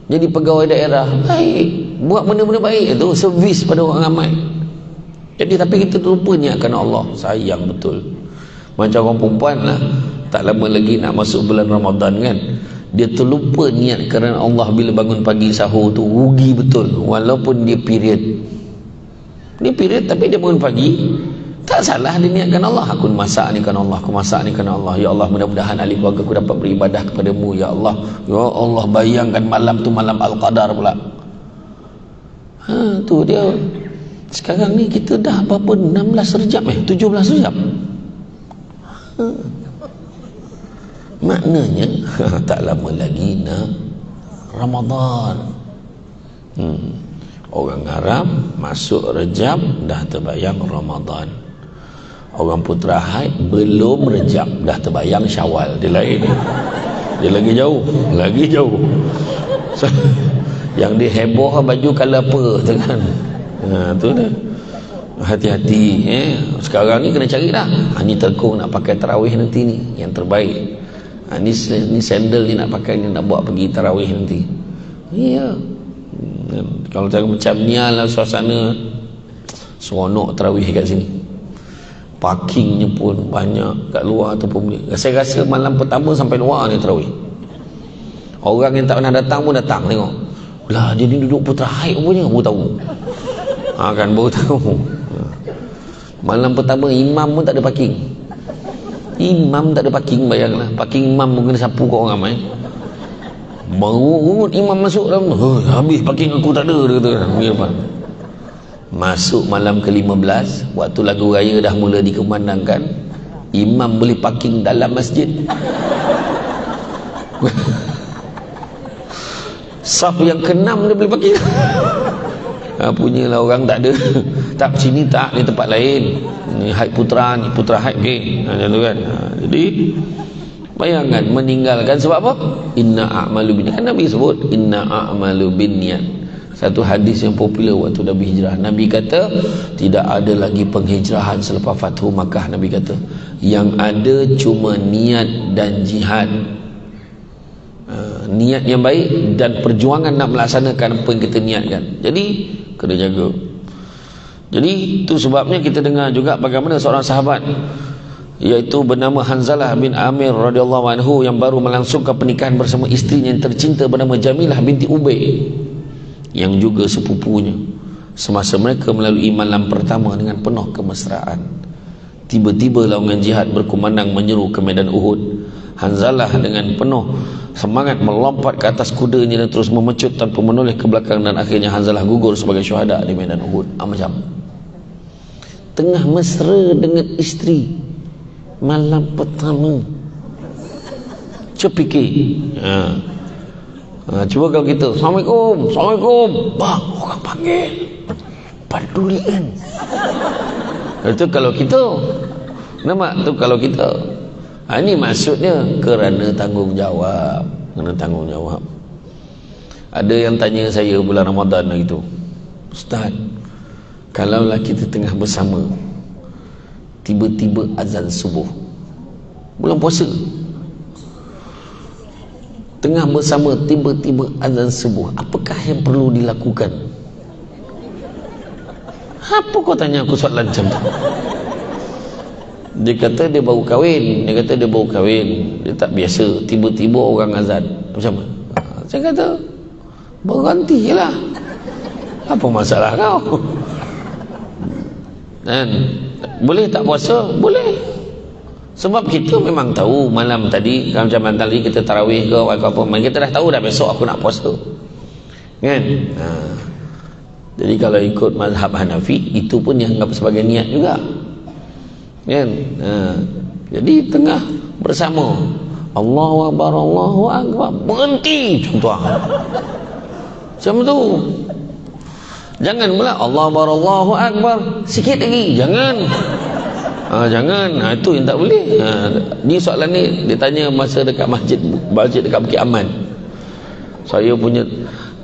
Speaker 1: jadi pegawai daerah baik, buat benda-benda baik itu, servis pada orang ramai. Jadi tapi kita terlupa niat kerana Allah. Sayang betul. Macam orang perempuan lah, tak lama lagi nak masuk bulan Ramadan kan, dia terlupa niat kerana Allah bila bangun pagi sahur tu, rugi betul. Walaupun dia period tapi dia bangun pagi Tak salah dia niatkan Allah. Aku masak ni kerana Allah, aku masak ni kerana Allah. Ya Allah, mudah-mudahan ahli keluarga aku dapat beribadah kepadamu. Ya Allah, ya Allah, bayangkan malam tu malam Al-Qadar pula. Tu dia. Sekarang ni kita dah berapa, 16 Rejab 17 Rejab. Maknanya tak lama lagi nak Ramadan. Orang Arab masuk Rejab dah terbayang Ramadan. Orang Putra Haid belum Rejab dah terbayang Syawal. Dia lain, dia lagi jauh, lagi jauh. Yang dia heboh baju colour apa tu kan. Tu dah. Hati-hati sekarang ni kena cari dah. Ni tekung nak pakai tarawih nanti ni yang terbaik. Ni sandal ni nak pakai, ni nak bawa pergi tarawih nanti. Ya. Kalau tengok macam ni lah suasana, seronok tarawih kat sini. Parkingnya pun banyak kat luar tu pun boleh. Saya rasa malam pertama sampai luar ni tarawih. Orang yang tak pernah datang pun datang tengok. Lah dia ni duduk Putra Haid punya, baru tahu. Kan baru tahu. Malam pertama imam pun tak ada parking. Imam tak ada parking, bayanglah. Parking imam mungkin sapu kat orang ramai. Baru imam masuk dalam, habis parking aku tak ada, dia kata. Masuk malam ke-15, waktu lagu raya dah mula dikumandangkan, imam boleh parking dalam masjid. Saf yang ke-6 dia boleh parking. Punyalah orang tak ada. Tak, sini tak, ni tempat lain. Ni Haid Putra, ni Putra Haid ke. Kan? Jadi bayangkan meninggalkan sebab apa? Inna a'malu binniyat. Kan Nabi sebut inna a'malu binniyat. Satu hadis yang popular waktu Nabi hijrah. Nabi kata tidak ada lagi penghijrahan selepas Fathu Makkah. Nabi kata yang ada cuma niat dan jihad. Niat yang baik dan perjuangan nak melaksanakan apa yang kita niatkan. Jadi kena jaga. Jadi itu sebabnya kita dengar juga bagaimana seorang sahabat iaitu bernama Hanzalah bin Amir radhiyallahu anhu yang baru melangsungkan pernikahan bersama isterinya yang tercinta bernama Jamilah binti Ubay yang juga sepupunya. Semasa mereka melalui malam pertama dengan penuh kemesraan, tiba-tiba laungan jihad berkumandang menyeru ke medan Uhud. Hanzalah dengan penuh semangat melompat ke atas kudanya dan terus memecut tanpa menoleh ke belakang, dan akhirnya Hanzalah gugur sebagai syuhada di medan Uhud. Macam tengah mesra dengan isteri malam pertama. Cuba fikir. Cuba kalau kita Assalamualaikum, Assalamualaikum, bang, orang panggil padulian. Itu kalau kita nampak tu, kalau kita ini maksudnya kerana tanggungjawab. Kerana tanggungjawab. Ada yang tanya saya bulan Ramadan lagi tu, Ustaz, kalaulah kita tengah bersama, tiba-tiba azan subuh bulan puasa, tengah bersama tiba-tiba azan subuh, apakah yang perlu dilakukan? Apa kau tanya aku soalan macam tu? Dia kata dia baru kahwin. Dia kata dia baru kahwin, dia tak biasa tiba-tiba orang azan. Macam mana? Saya kata berhentilah, apa masalah kau? Dan boleh tak puasa? Boleh. Sebab kita memang tahu malam tadi, macam malam tadi kita tarawih ke apa, kita dah tahu dah besok aku nak puasa, kan? Jadi kalau ikut mazhab Hanafi, itu pun dianggap sebagai niat juga, kan? Jadi tengah bersama, Allahu Akbar, Allahu Akbar, berhenti contoh macam tu. Jangan pula Allahu Akbar sikit lagi, jangan. Jangan. Itu yang tak boleh. Ni soalan ni dia tanya masa dekat masjid dekat Bukit Aman. Saya punya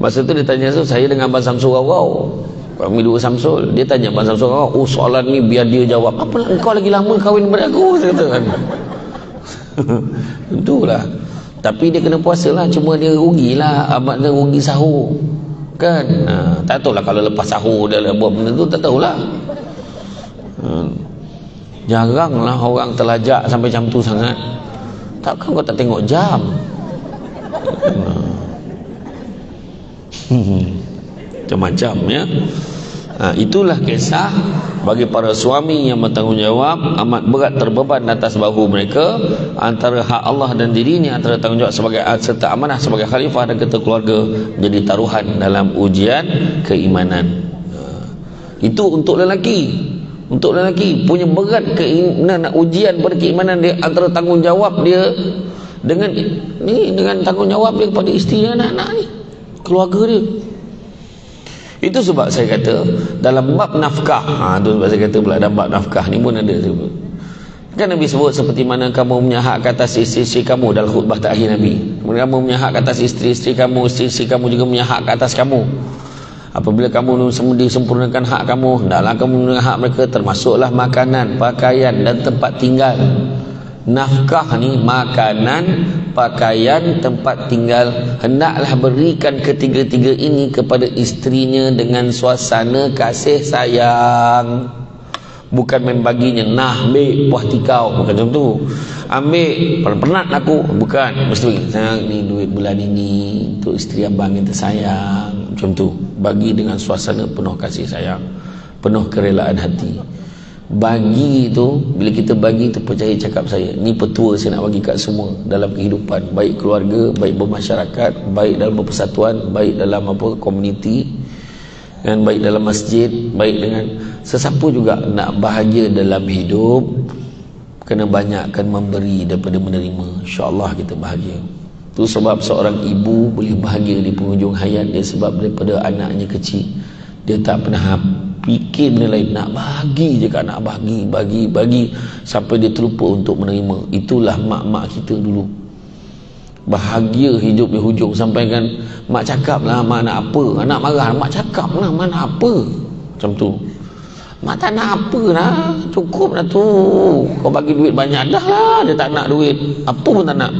Speaker 1: masa tu dia tanya, saya dengan Abang Samsul Rau. Kami dua Samsul. Dia tanya Abang Samsul Rau, oh soalan ni biar dia jawab. Apa lah engkau lagi lama kahwin daripada aku, saya kata kan. Tentulah. Tapi dia kena puasa lah, cuma dia rugilah, amat dia rugi sahur. Kan? Tak tahulah kalau lepas sahur dia buat benda tu, tak tahulah. Jaranglah orang terlajak sampai jam tu sangat. Takkan kau tak tengok jam? Macam-macam ya. Itulah kisah bagi para suami yang bertanggungjawab, amat berat terbeban atas bahu mereka antara hak Allah dan dirinya, antara tanggungjawab sebagai serta amanah sebagai khalifah dan ketua keluarga menjadi taruhan dalam ujian keimanan. Itu untuk lelaki. Untuk lelaki punya berat keimanan, ujian pada keimanan dia, antara tanggungjawab dia dengan tanggungjawab dia kepada isteri dan anak-anak ni, keluarga dia. Itu sebab saya kata dalam bab nafkah, itu sebab saya kata pula dalam bab nafkah ni pun ada sebut. Kan Nabi sebut seperti mana kamu punya hak ke atas isteri-isteri kamu dalam khutbah terakhir Nabi. Kamu punya hak ke atas isteri-isteri kamu, isteri-isteri kamu juga punya hak ke atas kamu. Apabila kamu disempurnakan hak kamu, hendaklah kamu menunaikan hak mereka, termasuklah makanan, pakaian dan tempat tinggal. Nafkah ni makanan, pakaian, tempat tinggal, hendaklah berikan ketiga-tiga ini kepada isterinya dengan suasana kasih sayang. Bukan main baginya, nah ambil puas hati kau, bukan macam tu. Ambil penat aku, bukan mesti bagi sayang ni duit bulan ini untuk isteri abang yang tersayang, macam tu. Bagi dengan suasana penuh kasih sayang, penuh kerelaan hati. Bagi itu, bila kita bagi itu, percaya cakap saya, ni petua saya nak bagi kat semua dalam kehidupan, baik keluarga, baik bermasyarakat, baik dalam berpersatuan, baik dalam komuniti, dan baik dalam masjid, baik dengan sesiapa juga. Nak bahagia dalam hidup, kena banyakkan memberi daripada menerima, insyaAllah kita bahagia. Itu sebab seorang ibu boleh bahagia di penghujung hayat dia, sebab daripada anaknya kecil dia tak pernah fikir benda lain, nak bagi je kan, nak bagi sampai dia terlupa untuk menerima. Itulah mak-mak kita dulu, bahagia hidup di hujung, sampai kan mak cakap lah, mak nak apa, anak marah, mak cakap lah, mak nak apa, macam tu. Mak tak nak apa lah, cukup lah tu, kau bagi duit banyak dah lah, dia tak nak duit apa pun tak nak.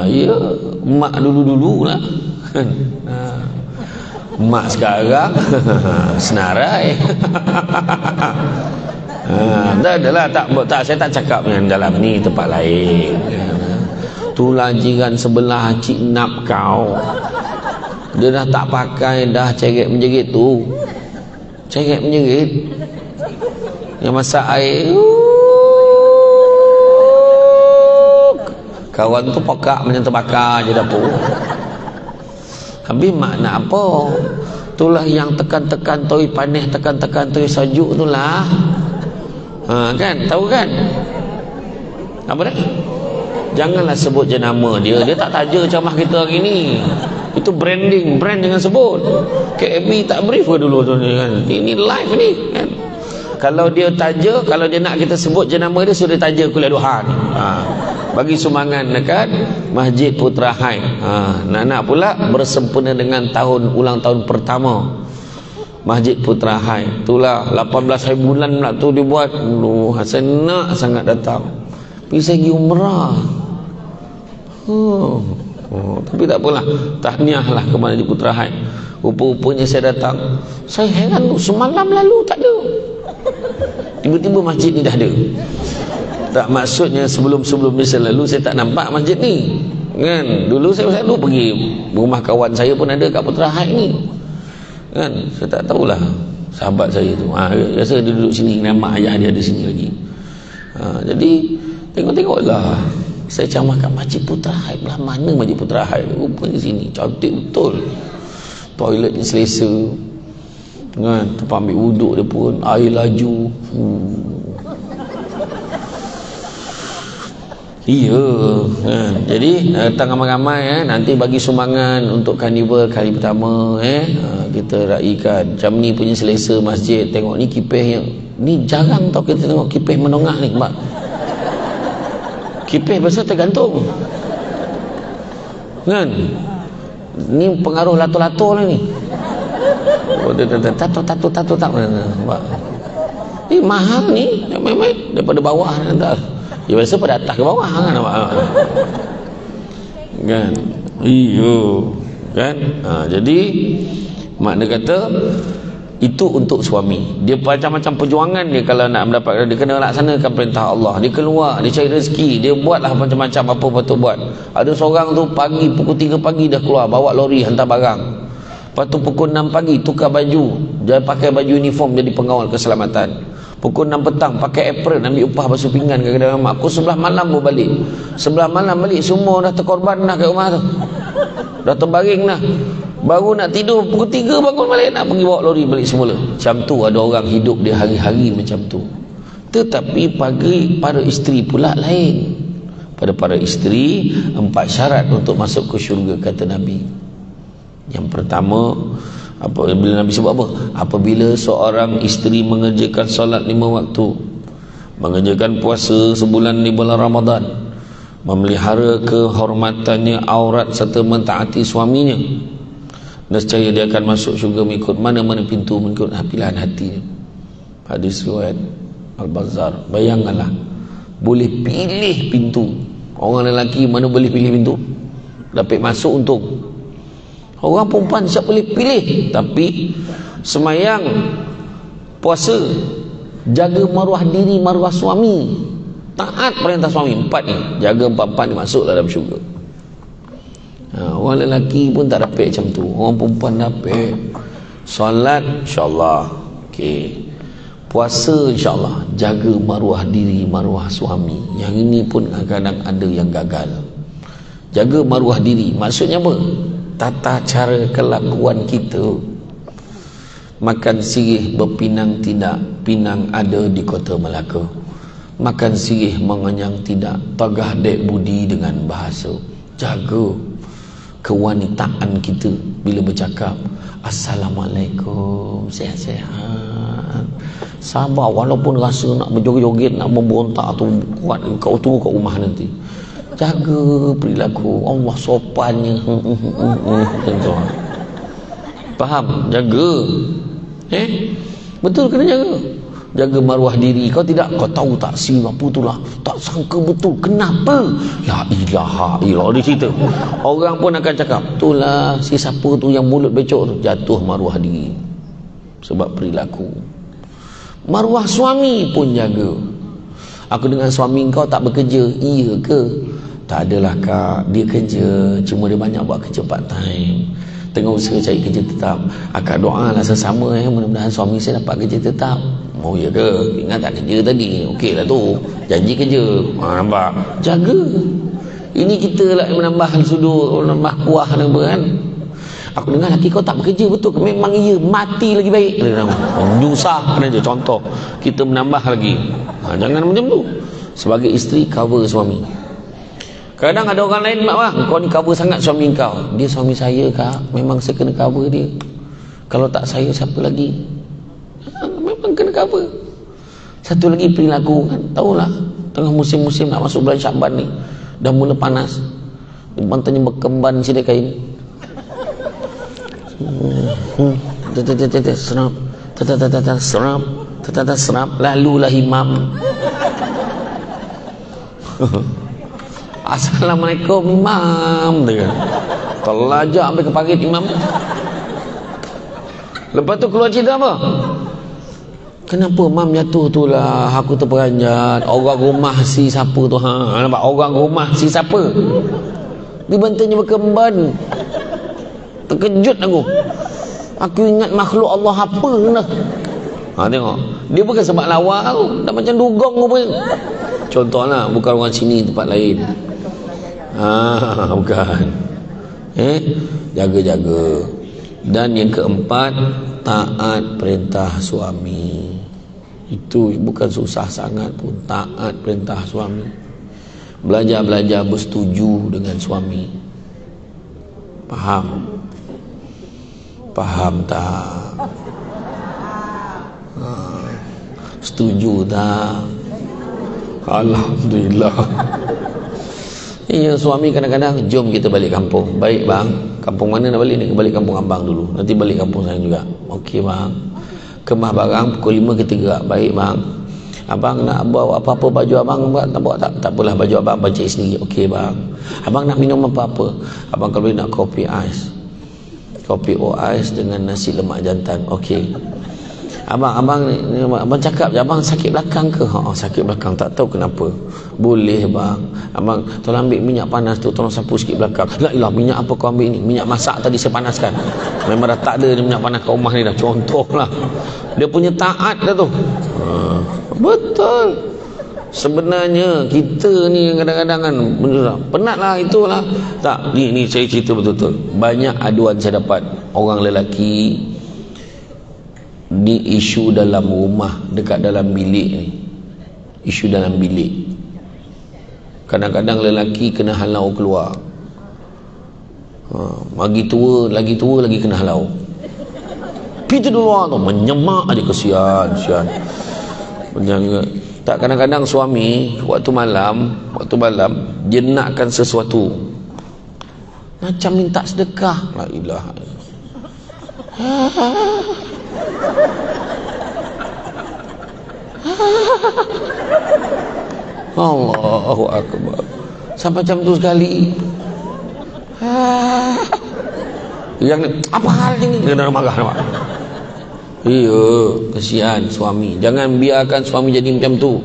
Speaker 1: Ya, mak dulu-dulu lah. Mak sekarang senarai. Tak adalah, tak saya tak cakap yang dalam ni, tempat lain. Tulah jiran sebelah cik nap kau, dia dah tak pakai dah ceret menjerit tu, ceret menjerit yang masak air, kawan tu pokak macam terbakar je dapur. Habis mak nak apa? Itulah yang tekan-tekan toi panih, tekan-tekan toi sajuk tu lah. Kan? Tahu kan? Apa dah? Janganlah sebut jenama dia. Dia tak taja ceramah kita hari ni. Itu branding. Brand jangan sebut. KB tak brief ke dulu tu ni kan? Ini live ni kan? Kalau dia taja, kalau dia nak kita sebut jenama dia, sudah taja kuliah duha ni. Bagi sumbangan dekat Masjid Putra Hai. Nak pula bersempena dengan ulang tahun pertama Masjid Putra Hai. Itulah 18 hari bulan pula tu dibuat. Saya nak sangat datang. Pergi saya pergi umrah. Tapi tak apalah, tahniah lah ke Masjid Putra Hai. Rupa-rupanya saya datang, saya heran semalam lalu tak ada, tiba-tiba masjid ni dah ada. Tak, maksudnya sebelum ni saya lalu, saya tak nampak masjid ni kan. Dulu saya selalu pergi rumah kawan saya pun ada kat Putra Hai ni kan. Saya tak tahulah sahabat saya tu, biasa dia duduk sini, nama ayah dia ada sini lagi. Jadi tengok-tengoklah, saya ceramah kat Masjid Putra Hai. Belah mana Masjid Putra Hai? Rupanya sini, cantik betul, toiletnya selesa kan, tempat ambil wuduk dia pun air laju. Iya kan? Jadi datang ramai-ramai nanti bagi sumbangan untuk karnival kali pertama kita raikan. Macam ni punya selesa masjid. Tengok ni kipih yang ni jarang tau kita tengok kipih menongah ni, mak. Kipih biasa tergantung kan. Ni pengaruh lato-lato lah ni. Tato ni mahal ni, memang daripada bawah nanti. Ya biasa pada atas ke bawah kan, kan? Iyo kan. Jadi makna kata itu untuk suami. Dia macam-macam perjuangan dia kalau nak mendapatkan, dia kena laksanakan perintah Allah. Dia keluar, dia cari rezeki, dia buatlah macam-macam apa patut buat. Ada seorang tu pagi pukul 3 pagi dah keluar bawa lori hantar barang. Lepas tu pukul 6 pagi tukar baju, dia pakai baju uniform jadi pengawal keselamatan. Pukul 6 petang pakai apron, ambil upah basuh pinggan ke kedai mamak. Pukul 11 malam baru balik. 11 malam balik, semua dah terkorban dah kat rumah tu, dah terbaring dah. Baru nak tidur pukul 3 bangun balik, nak pergi bawa lori balik semula. Macam tu ada orang hidup dia hari-hari macam tu. Tetapi bagi para isteri pula lain. Pada para isteri 4 syarat untuk masuk ke syurga kata Nabi. Yang pertama, bila Nabi sebut apa? Apabila seorang isteri mengerjakan solat 5 waktu, mengerjakan puasa sebulan di bulan Ramadan, memelihara kehormatannya aurat serta mentaati suaminya, nescaya dia akan masuk syurga mengikut mana-mana pintu, mengikut pilihan hatinya. Hadis riwayat Al-Bazzar. Bayangkanlah, boleh pilih pintu. Orang lelaki mana boleh pilih pintu? Dapat masuk untung. Orang perempuan siap boleh pilih. Tapi semayang, puasa, jaga maruah diri, maruah suami, taat perintah suami, 4 ni, jaga 4-4 ni, masuklah dalam syurga. Orang lelaki pun tak dapat macam tu, orang perempuan dapat. Solat insyaAllah, okey. Puasa insyaAllah, jaga maruah diri, maruah suami. Yang ini pun kadang-kadang ada yang gagal. Jaga maruah diri maksudnya apa? Tata cara kelakuan kita. Makan sirih berpinang tidak, pinang ada di kota Melaka. Makan sirih mengenyang tidak, tagah dek budi dengan bahasa. Jaga kewanitaan kita bila bercakap. Assalamualaikum, sihat-sihat. Sabar, walaupun rasa nak berjoget-joget, nak memberontak tu kuat, kau tunggu kat rumah nanti. Jaga perilaku. Allah sopannya. Tentu. Faham? Jaga. Betul kena jaga. Jaga maruah diri. Kau tidak, kau tahu tak si apa tu lah, tak sangka betul. Kenapa? Ya ilaha ilah. Dia cerita. Orang pun akan cakap, itulah si siapa tu yang mulut becok tu, jatuh maruah diri sebab perilaku. Maruah suami pun jaga. Aku dengan suami kau tak bekerja. Iya ke? Tak adalah kak, dia kerja, cuma dia banyak buat kerja part time, tengah usaha cari kerja tetap. Akak doalah sesama, mudah-mudahan suami saya dapat kerja tetap. Oh ya ke? Ingat tak kerja tadi? Okey lah tu, janji kerja. Nampak? Jaga. Ini kita lah yang menambah sudut, menambah kuah apa kan. Aku dengar laki kau tak bekerja, betul ke? Memang iya, mati lagi baik. Nyusah kan aja. Contoh, kita menambah lagi. Jangan macam tu. Sebagai isteri, cover suami. Kadang ada orang lain, mak bang, kau ni cover sangat suami kau. Dia suami saya kak, memang saya kena cover dia. Kalau tak saya, siapa lagi? Memang kena cover. Satu lagi perilaku kan, tahulah, tengah musim-musim nak masuk bulan Syaban ni, dah mula panas, bantannya berkemban sini kain. Serap, serap, serap, lalulah imam. Assalamualaikum imam. Terlajak sampai ke parit imam. Lepas tu keluar cerita apa? Kenapa mam jatuh tu lah, aku terperanjat. Orang rumah si siapa tu, nampak? Orang rumah si siapa? Dia bantunya berkemban. Terkejut aku. Aku ingat makhluk Allah apa kena. Tengok. Dia bukan sebab lawa tau, dah macam dugong apa. Contohlah, bukan orang sini, tempat lain. Bukan. Jaga-jaga. Dan yang keempat, taat perintah suami. Itu bukan susah sangat pun, taat perintah suami. Belajar-belajar bersetuju dengan suami. Faham? Faham tak? Setuju tak? Alhamdulillah. Iya, suami kadang-kadang, jom kita balik kampung. Baik bang, kampung mana nak balik ni? Balik kampung abang dulu, nanti balik kampung saya juga. Okey bang. Kemah barang pukul 5 kita gerak. Baik bang. Abang nak bawa apa-apa baju abang tak bawa tak? Tak apalah, baju abang cari sendiri. Okey bang. Abang nak minum apa-apa? Abang kalau boleh nak kopi ais. Kopi o ais dengan nasi lemak jantan. Okey. abang cakap je, abang sakit belakang ke? Sakit belakang, tak tahu kenapa. Boleh bang, abang tolong ambil minyak panas tu, tolong sapu sikit belakang. La ilah, minyak apa kau ambil ni? Minyak masak tadi saya panaskan. Memang dah tak ada minyak panas kat rumah ni dah. Contohlah, dia punya taat dah tu. Betul. Sebenarnya kita ni kadang-kadang kan penatlah, itulah. Tak, ni saya cerita betul-betul. Banyak aduan saya dapat orang lelaki di isu dalam rumah, dekat dalam bilik ni. Isu dalam bilik. Kadang-kadang lelaki kena halau keluar. Lagi tua lagi kena halau. Pergi dulu tu, menyemak aja, kesian. Menjaga. Tak, kadang-kadang suami waktu malam dia nakkan sesuatu macam minta sedekah. La ilaha Allahu akbar. Sampai macam tu sekali. Yang ni, apa hal ni? Dia dah marah nampak. Iya, kesian suami. Jangan biarkan suami jadi macam tu.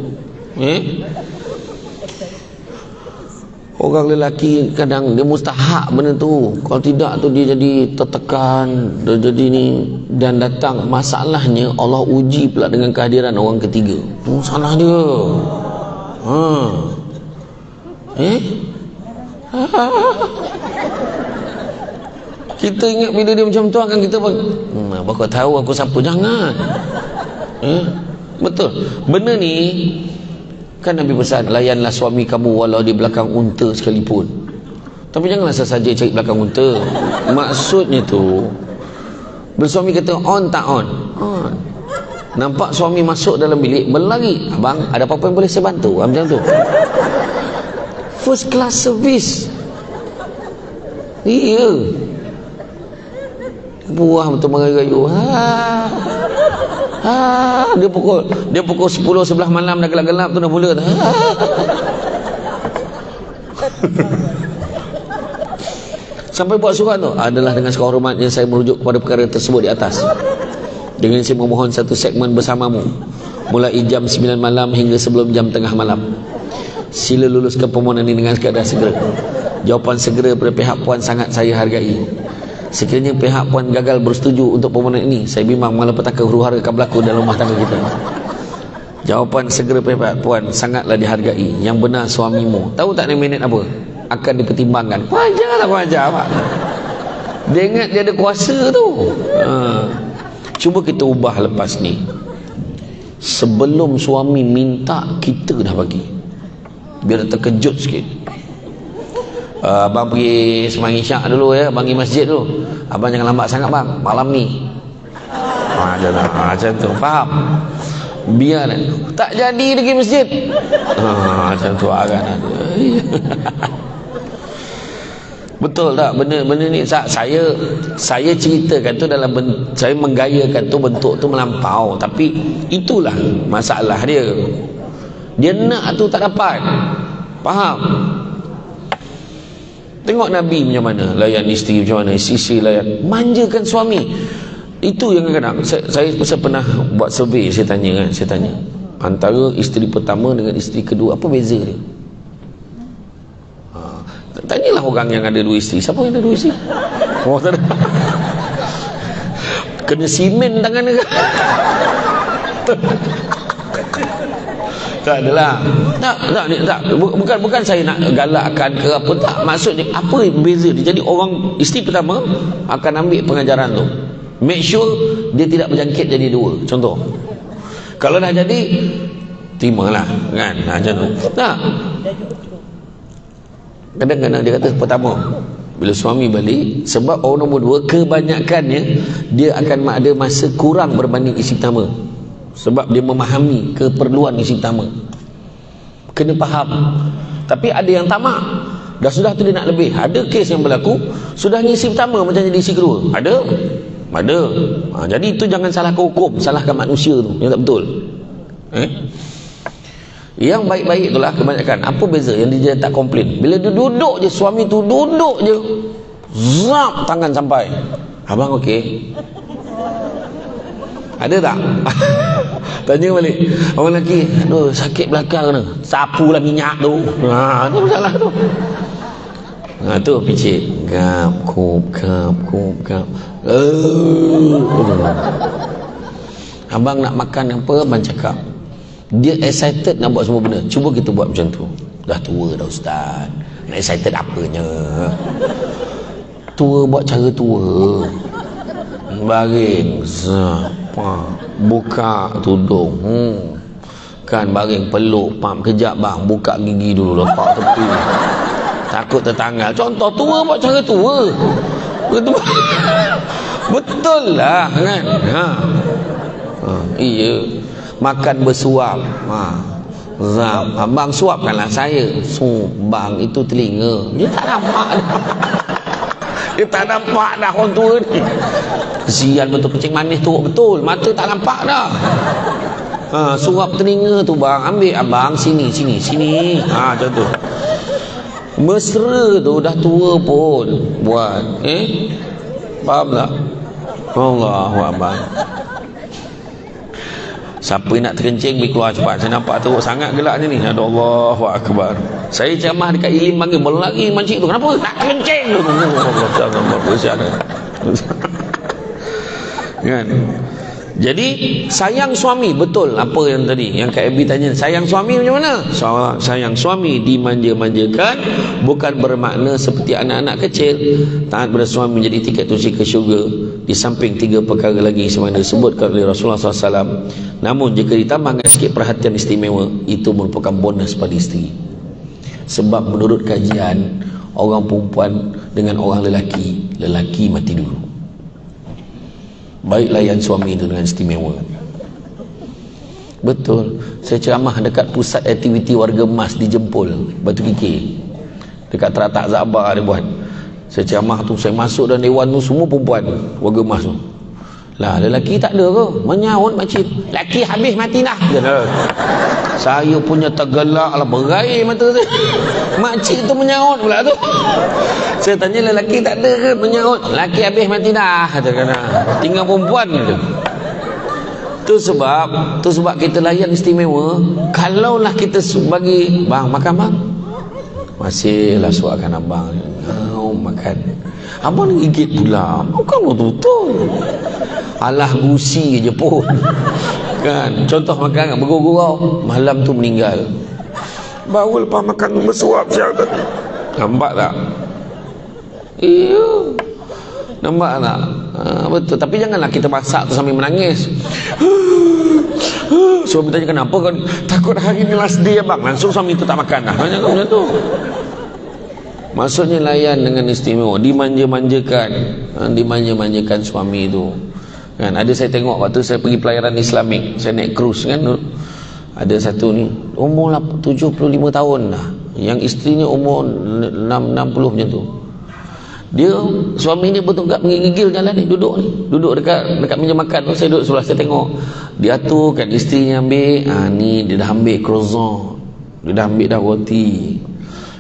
Speaker 1: Orang lelaki kadang dia mustahak benda tu. Kalau tidak tu dia jadi tertekan, dia jadi ni. Dan datang masalahnya, Allah uji pula dengan kehadiran orang ketiga. Tu salah dia. Kita ingat bila dia macam tu akan kita bakal tahu aku siapa. Jangan. Betul. Benda ni kan Nabi pesan, layanlah suami kamu walau di belakang unta sekalipun. Tapi janganlah saja cari belakang unta. Maksudnya tu, bila suami kata on tak on, nampak suami masuk dalam bilik berlari, abang ada apa-apa yang boleh saya bantu? Macam tu. First class service. Iya. Buah betul merayu. Dia pukul 10 11 malam dah gelap-gelap tu dah mula. Sampai buat surat tu adalah dengan segala hormatnya saya merujuk kepada perkara tersebut di atas. Dengan saya memohon satu segmen bersamamu mulai jam 9 malam hingga sebelum jam tengah malam. Sila luluskan permohonan ini dengan sekadar segera. Jawapan segera pada pihak puan sangat saya hargai. Sekiranya pihak puan gagal bersetuju untuk permohonan ini, saya bimbang malapetaka huru-hara akan berlaku dalam rumah tangga kita. Jawapan segera pihak puan sangatlah dihargai. Yang benar suamimu. Tahu tak ni minit apa? Akan dipertimbangkan. Wajarlah, wajar Pak. Dia ingat dia ada kuasa tu. Cuba kita ubah lepas ni. Sebelum suami minta, kita dah bagi. Biar terkejut sikit. Abang pergi sembahyang isyak dulu ya, abang pergi masjid dulu. Abang jangan lambat sangat bang, malam ni. Macam tu, faham? Biar tak jadi pergi masjid. Macam tu akan ada. Betul tak? Benda ni saya ceritakan tu dalam saya menggayakan tu, bentuk tu melampau, tapi itulah masalah dia. Dia nak tu tak dapat. Faham? Tengok Nabi macam mana layan isteri, macam mana isteri layan, manjakan suami. Itu yang kadang-kadang saya pernah buat survey. Saya tanya antara isteri pertama dengan isteri kedua, apa beza dia? Tanyalah orang yang ada dua isteri. Siapa yang ada dua isteri? Oh, tak ada. Kena simen tangan dia. Tak adalah. Tak. Bukan saya nak galakkan ke apa, tak. Maksudnya apa beza dia? Jadi orang isteri pertama akan ambil pengajaran tu. Make sure dia tidak berjangkit jadi dua. Contoh. Kalau dah jadi, terimalah kan. Macam tu. Tak. Kadang-kadang dia kata pertama, bila suami balik, sebab orang nombor dua kebanyakannya dia akan ada masa kurang berbanding isteri pertama. Sebab dia memahami keperluan isteri pertama. Kena faham. Tapi ada yang tamak. Dah sudah tu dia nak lebih. Ada kes yang berlaku, sudahnya isteri pertama macam jadi isteri kedua. Ada. Jadi itu jangan salahkan hukum, salahkan manusia tu. Yang tak betul. Yang baik-baik itulah kebanyakan. Apa beza? Yang dia tak komplain. Bila dia duduk je, suami tu duduk je, zap tangan sampai. Abang okey? Ada tak? Tanya balik. Orang lelaki, aduh sakit belakang ni. Sapulah minyak tu. Tu masalah tu. Tu picit. Gap, kup. Abang nak makan apa? Abang cakap. Dia excited nak buat semua benda. Cuba kita buat macam tu. Dah tua dah ustaz. Nak excited apanya? Tua buat cara tua. Baring. Buka tudung. Kan baring peluk. Pam kejap bang. Buka gigi dulu. Lepak tepi. Takut tertanggal. Contoh tua buat cara tua. Betul lah kan. Iya. Makan bersuap. Abang suapkanlah saya. Bang itu telinga. Dia tak nampak dah. Dia tak nampak dah orang tua ni. Kesian betul, kencing manis tu betul. Mata tak nampak dah. Suap telinga tu bang. Ambil abang sini. Macam tu. Mesra tu dah tua pun buat. Faham tak? Allahu Akbar. Siapa nak terkencing pergi keluar cepat. Saya nampak teruk sangat gelaknya ni. Allahu Akbar. Saya ceramah dekat Ilim panggil berlari makcik tu. Kenapa? Nak terkencing tu. Kan? Jadi sayang suami betul apa yang tadi yang Kak Abby tanya, sayang suami macam mana? Sayang suami dimanja-manjakan, bukan bermakna seperti anak-anak kecil. Taat pada suami menjadi tiket kunci ke syurga, di samping 3 perkara lagi sebagaimana disebutkan oleh Rasulullah SAW. Namun jika ditambahkan sikit perhatian istimewa, itu merupakan bonus pada isteri. Sebab menurut kajian, orang perempuan dengan orang lelaki mati dulu. Baik layan suami itu dengan istimewa. Betul. Saya ceramah dekat pusat aktiviti warga emas di Jempol, Batu Kikir, dekat Teratak Zabar dia buat. Saya ceramah tu, saya masuk dalam dewan tu semua perempuan warga emas tu. Lah lelaki tak ada ke? Menyaut makcik. Lelaki habis mati dah. Saya punya tergelak lah, berair mata saya. Makcik tu menyaut pula tu. Saya tanya lelaki tak ada ke? Menyaut. Lelaki habis mati dah. Tinggal perempuan tu. Tu sebab kita layan istimewa. Kalaulah kita bagi bang makan bang, masihlah suapkan abang. Makan. Abang gigit pula. Bukan betul. Alah gusi je pun. Kan? Contoh makan bergurau-gurau, malam tu meninggal. Baru lepas makan bersuap siapa? Nampak tak? Iya. Nampak tak? Betul. Tapi janganlah kita masak tu sambil menangis. Suami tanya kenapa kan? Takut hari ni last day abang. Langsung suami tu tak makan dah. Macam tu. Maksudnya layan dengan istimewa, dimanja-manjakan, dimanja-manjakan suami itu. Kan ada saya tengok waktu saya pergi pelayaran Islamik, saya naik cruise kan. Ada satu ni umur 75 tahun dah. Yang isterinya umur 60 macam tu. Dia suami ni betul tak menggigil jalan ni, duduk dekat meja makan tu, saya duduk sebelah, saya tengok. Dia atur kan isterinya ambil, ni dia dah ambil croissant. Dia dah ambil dah roti.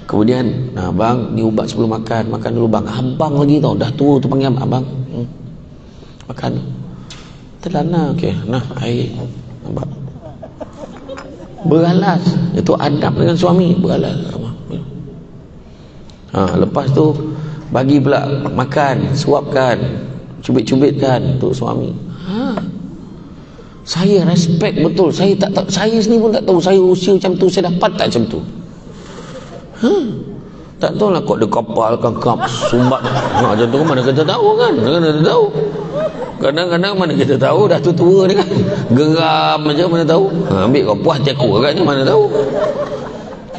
Speaker 1: Kemudian, bang, ni ubat sebelum makan dulu bang. Abang lagi tau, dah tua tu panggil abang. Makan. Terlana, okey. Nah, air. Nampak. Beralas. Itu adab dengan suami, beralas. Lepas tu bagi pula makan, suapkan, cubit-cubitkan untuk suami. Saya respect betul. Saya tak tahu, saya sendiri pun tak tahu saya usia macam tu, saya dapat tak macam tu. Tak tahu lah kok dia kapal kangkap sumbat macam tu, mana kita tahu kan? Mana kita tahu? Kadang-kadang mana kita tahu dah tua ni kan, geram macam mana tahu. Ambil kau puas cekuk agaknya, mana tahu.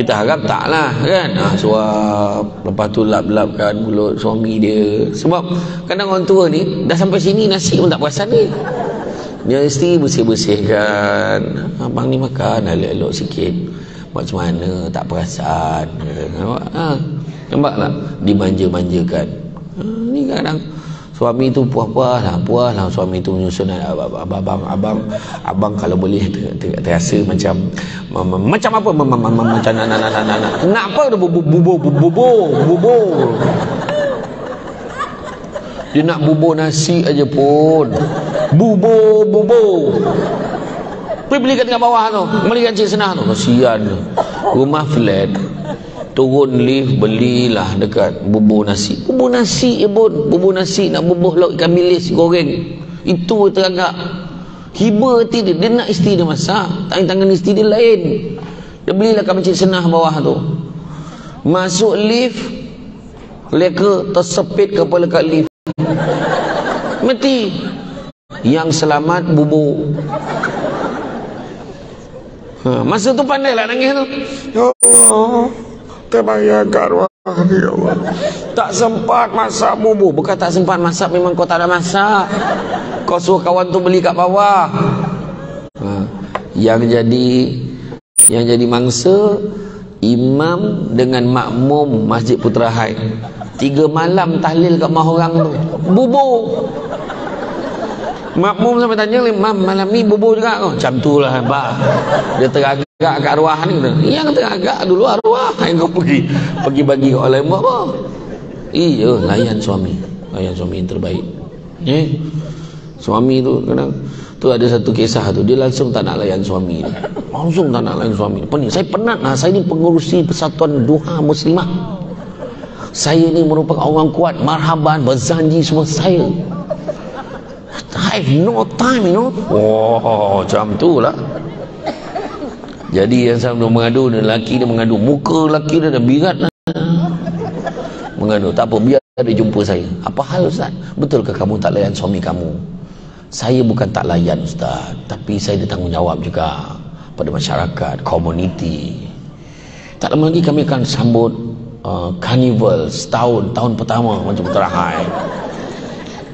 Speaker 1: Kita harap tak lah kan. Suap, lepas tu lap-lapkan mulut suami dia. Sebab kadang orang tua ni dah sampai sini nasi pun tak perasan ni. Dia isteri bersih-bersihkan. Abang ni makan elok-elok sikit. Macam mana tak perasan. Nampak tak? Dimanja-manjakan. Ni kadang suami tu puas lah suami tu menyusun abang kalau boleh terasa macam apa macam nak apa bubur dia nak bubur nasi aja pun Bubur. Pergi belikan kat bawah tu, belikan Cik Senah tu. Kasihan tu. Rumah flat, turun lift, belilah dekat bubur nasi. Bubur nasi je pun. Bubur nasi nak bubuh lauk ikan bilis goreng. Itu teragak. Hiba hati dia. Dia nak isteri dia masak. Tangan isteri dia lain. Dia belilah kat Cik Senah bawah tu. Masuk lift, leka tersepit kepala kat lift. Mati. Yang selamat bubur. Masa tu pandailah nangis tu. Ya Allah, terbayangkan arwah ni, ya Allah. Tak sempat masak bubur. Bukan tak sempat masak, memang kau tak ada masak. Kau suruh kawan tu beli kat bawah. Yang jadi mangsa imam dengan makmum Masjid Putra Hai. 3 malam tahlil kat rumah orang tu. Bubur. Makmum sampai tanya, "Mam, malam ni bubur juga kau?" Macam tu lah, Pak. Dia teragak kat arwah ni. Yang teragak dulu arwah yang kau pergi bagi oleh mak apa? Iya, layan suami yang terbaik. Suami tu kadang tu ada satu kisah tu, dia langsung tak nak layan suami dia. Langsung tak nak layan suami. Saya penat lah, saya ni pengurusi Persatuan Duha Muslimah. Saya ni merupakan orang kuat, marhaban, berzanji semua saya. I have no time, you know. Oh, macam tu lah. Jadi yang sama mengadu, lelaki dia mengadu. Muka lelaki dia dah birat lah. Mengadu. Tak apa, biar dia jumpa saya. Apa hal, Ustaz? Betulkah kamu tak layan suami kamu? Saya bukan tak layan, Ustaz. Tapi saya ada tanggungjawab juga pada masyarakat, komuniti. Tak lama lagi kami akan sambut carnival setahun, tahun pertama macam Putra Hai.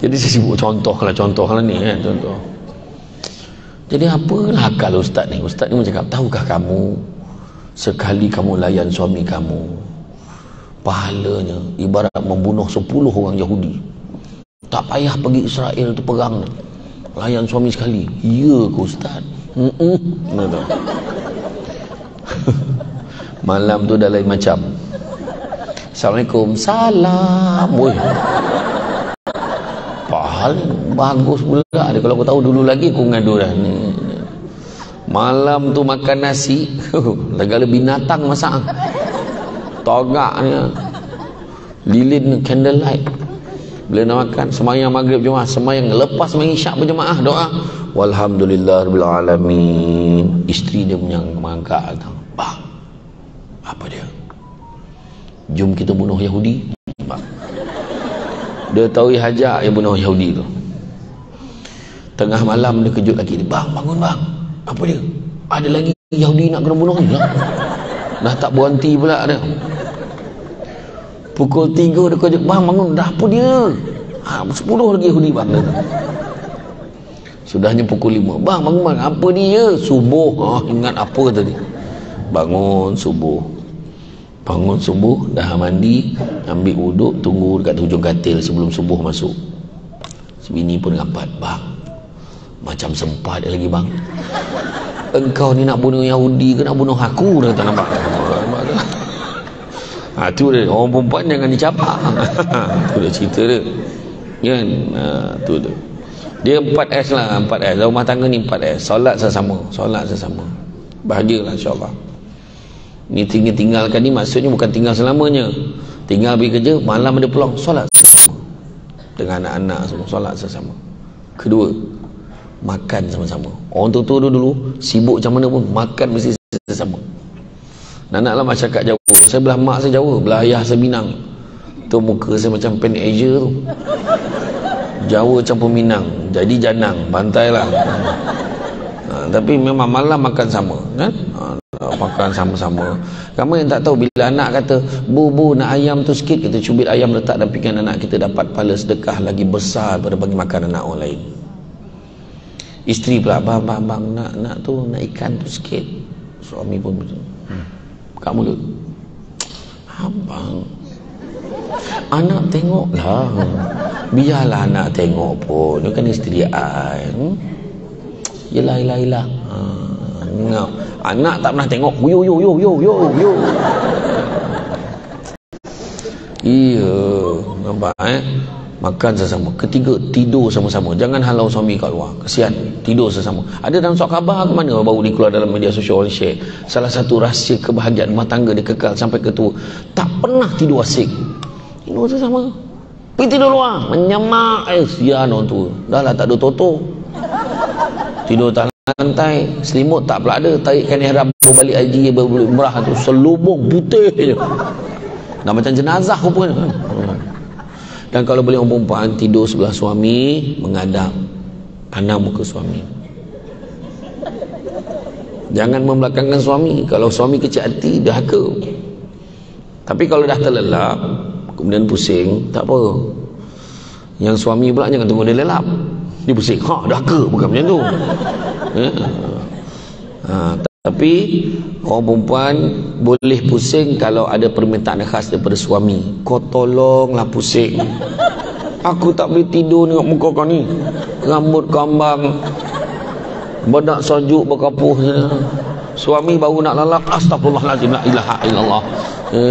Speaker 1: Jadi saya sibuk contoh lah ni kan, contoh. Jadi apalah akal Ustaz ni? Ustaz ni cakap, tahukah kamu sekali kamu layan suami kamu, pahalanya ibarat membunuh 10 orang Yahudi. Tak payah pergi Israel tu perang. Layan suami sekali. Ya ke Ustaz? Malam tu dah lain macam. Assalamualaikum. Salam. Woi. Pahal bagus pula dia. Kalau aku tahu dulu lagi aku ngadu dah ni. Malam tu makan nasi segala binatang masak. Togaknya, lilin, candlelight. Bila nak makan semayang maghrib jemaah, semayang lepas mengisyak berjemaah doa walhamdulillah rabbil alamin. Isteri dia mengangkat, bang, apa dia? Jom kita bunuh Yahudi. Dia tahu Hajar yang bunuh Yahudi tu. Tengah malam dia kejut lagi dia, bang, bangun bang. Apa dia? Ada lagi Yahudi nak kena bunuh ni lah. Dah tak berhenti pula dia. Pukul 3 dia kejut, bang bangun, dah apa dia? 10 lagi Yahudi bang. Sudahnya pukul 5, bang bangun bang, apa dia? Subuh. Ingat apa tadi? Bangun subuh. Bangun subuh, dah mandi, ambil wuduk, tunggu dekat hujung katil sebelum subuh masuk. Sebini pun rapat, bang, macam sempat lagi bang. Engkau ni nak bunuh Yahudi ke nak bunuh aku? Dia tak nampak. Tu dia, orang perempuan jangan dicapak. Tu dia cerita dia kan. Tu dia. Dia 4S lah, 4S. Rumah tangga ni 4S. Solat sesama. Bahagialah insyaAllah. Ni tinggalkan ni maksudnya bukan tinggal selamanya. Tinggal pergi kerja, malam ada peluang, solat sesama dengan anak-anak semua, solat sesama. Kedua, makan sama-sama. Orang tua dulu sibuk macam mana pun makan mesti sesama. Nak-naklah masyarakat Jawa. Saya belah mak saya Jawa, belah ayah saya Minang. Tu muka saya macam Pan Asia tu. Jawa campur Minang, jadi janang, bantailah. Tapi memang malam makan sama kan? Makan sama-sama. Kamu yang tak tahu, bila anak kata, bu nak ayam tu sikit, kita cubit ayam letak dalam pinggan anak, kita dapat pahala sedekah lagi besar daripada bagi makan anak orang lain. Isteri pula, bang nak tu, nak ikan tu sikit. Suami pun betul. Kamu tu, abang, anak tengoklah. Biarlah anak tengok pun, dia kan isteri I. Yelah. Anak tak pernah tengok. Yo. Iya, nampak makan sesama. Ketiga, tidur sama-sama. Jangan halau suami kat luar, kesian. Tidur sesama. Ada dalam surat khabar ke mana baru ni keluar dalam media sosial orang share, salah satu rahsia kebahagiaan rumah tangga dia kekal sampai ke tua, tak pernah tidur asing. Tidur sesama. Pergi tidur luar, menyemak. Sian orang tu. Dah lah tak ada toto. Tidur tak lantai, selimut tak pula ada, tarikkan ihram balik haji berumrah tu, selubung putih je. Dah macam jenazah pun. Dan kalau boleh orang perempuan tidur sebelah suami, menghadap pandang muka suami. Jangan membelakangkan suami. Kalau suami kecil hati, dahaka. Tapi kalau dah terlelap, kemudian pusing, tak apa. Yang suami pula jangan tunggu dia lelap, dia pusing, dahaka, bukan macam tu. Tapi orang perempuan boleh pusing kalau ada permintaan khas daripada suami. Kau tolonglah pusing, aku tak boleh tidur tengok muka kau ni, rambut kambang, bedak sajuk berkapuh. Suami baru nak lalap, astagfirullahaladzim, la ilaha illallah.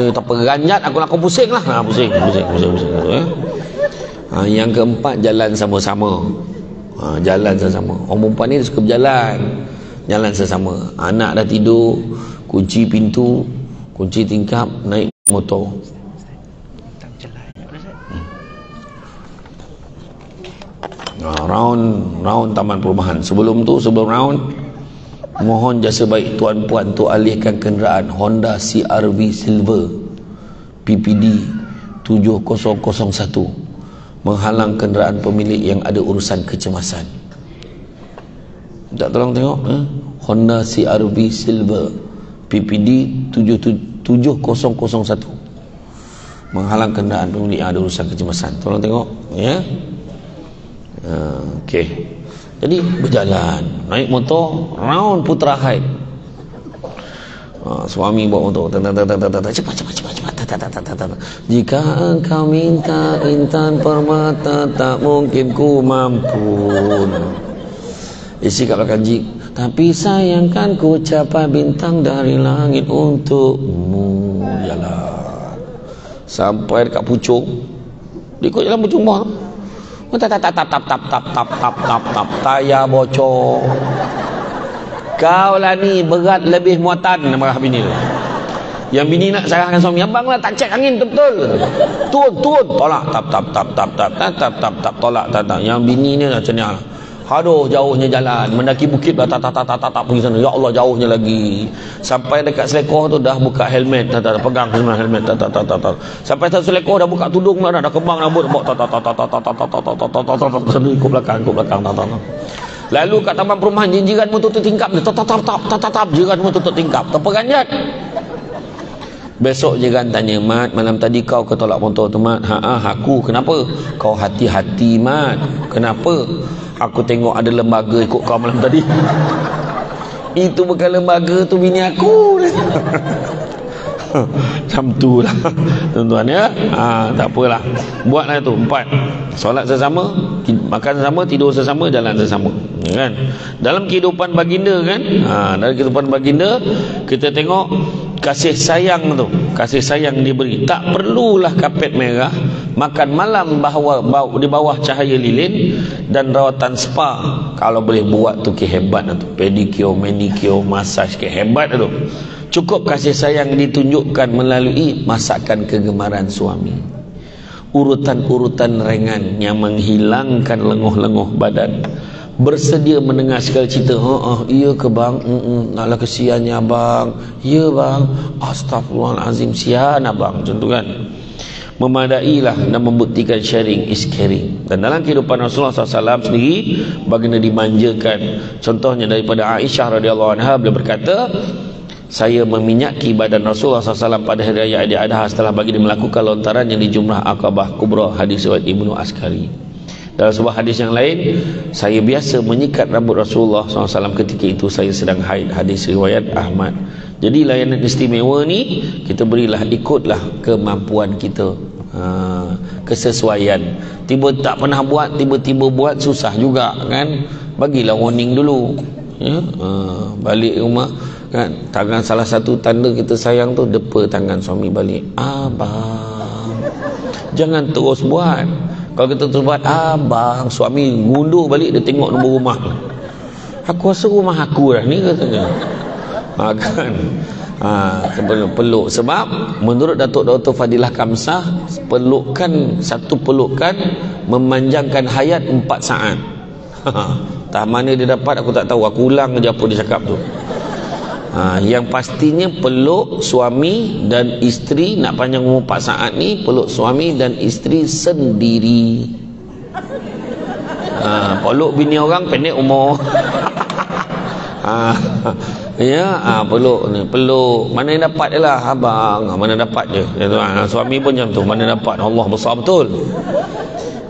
Speaker 1: Tak peranjat aku nak kau pusing lah. Pusing. Yang keempat, jalan sama-sama. Jalan sesama. Orang perempuan ni suka berjalan, jalan sesama. Anak dah tidur, kunci pintu, kunci tingkap, naik motor. Round Taman Perumahan. Sebelum round, mohon jasa baik tuan puan tu alihkan kenderaan Honda CR-V Silver PPD 7001, menghalang kenderaan pemilik yang ada urusan kecemasan. Tak tolong tengok, Honda CR-V Silver PPD 7001, menghalang kenderaan pemilik yang ada urusan kecemasan. Tolong tengok ya. Okey. Jadi berjalan, naik motor, round Putra Haid. Suami bawa motor, cepat. Jika engkau minta intan permata, tak mungkin ku mampu. Isi kat belakang jeep, tapi sayangkan ku capai bintang dari langit untukmu. Jalan sampai dekat pucuk, dia ikut jalan pucuk mah. Tap, tayar bocor. Kau lah ni berat lebih muatan, marah bini tu. Yang bini nak salahkan suami, abang lah tak cek angin betul. Turun, tolak, tap, tolak. Yang bini ni macam ni. Aduh, jauhnya jalan, mendaki bukit lah, tak pergi sana. Ya Allah, jauhnya lagi. Sampai dekat selekoh tu dah buka helmet, pegang semua helmet, Sampai satu selekoh dah buka tudung dah kembang rambut, ikut belakang. Lalu kat taman perumahan, jiran motor tu tingkap dia, jiran motor tu tingkap, terperanjat. Besok jiran tanya, Mat, malam tadi kau tolak motor tu, Mat? Aku. Kenapa? Kau hati-hati, Mat. Kenapa? Aku tengok ada lembaga ikut kau malam tadi. Itu bukan lembaga, tu bini aku. Macam tu lah tuan-tuan ya. Tak apalah, buatlah tu 4. Solat sesama, makan sesama, tidur sesama, jalan sesama ya kan? Dalam kehidupan baginda kan, dalam kehidupan baginda kita tengok kasih sayang tu, kasih sayang diberi. Tak perlulah kapet merah, makan malam di bawah cahaya lilin, dan rawatan spa. Kalau boleh buat tu kehebat tu, pedicure, manicure, massage kehebat tu. Cukup kasih sayang ditunjukkan melalui masakan kegemaran suami, urutan-urutan ringan yang menghilangkan lenguh-lenguh badan, bersedia mendengar segala cerita. Iya ke bang? Naklah kesiannya abang. Ya bang. Astagfirullahalazim, sian abang. Macam tu kan. Memadailah dan membuktikan sharing is caring. Dan dalam kehidupan Rasulullah SAW sendiri, baginda dimanjakan. Contohnya daripada Aisyah radhiyallahu anha, beliau berkata, saya meminyaki badan Rasulullah SAW pada hari raya Aidil Adha setelah baginda melakukan lontaran yang di Jumrah Aqabah Kubra. Hadis riwayat Ibnu Askari. Dalam sebuah hadis yang lain, saya biasa menyikat rambut Rasulullah SAW ketika itu saya sedang haid. Hadis riwayat Ahmad. Jadi layanan istimewa ni kita berilah, ikutlah kemampuan kita, kesesuaian. Tak pernah buat, tiba-tiba buat, susah juga kan. Bagilah warning dulu ya. Balik rumah kan, tangan salah satu tanda kita sayang tu, depa tangan suami balik. Abang, jangan terus buat. Kalau kita terbuat, abang, suami gundur balik, dia tengok nombor rumah. Aku rasa rumah aku dah ni, katanya. Kan? Peluk. Sebab menurut Datuk Dr. Fadilah Kamsah, satu pelukan memanjangkan hayat 4 saat. Tak mana dia dapat aku tak tahu, aku ulang je apa dia cakap tu. Yang pastinya peluk suami dan isteri nak panjang umur 4 saat ni, peluk suami dan isteri sendiri. Peluk bini orang pendek umur. Peluk mana yang dapat je lah abang, mana dapat je. Suami pun macam tu, mana dapat, Allah besar betul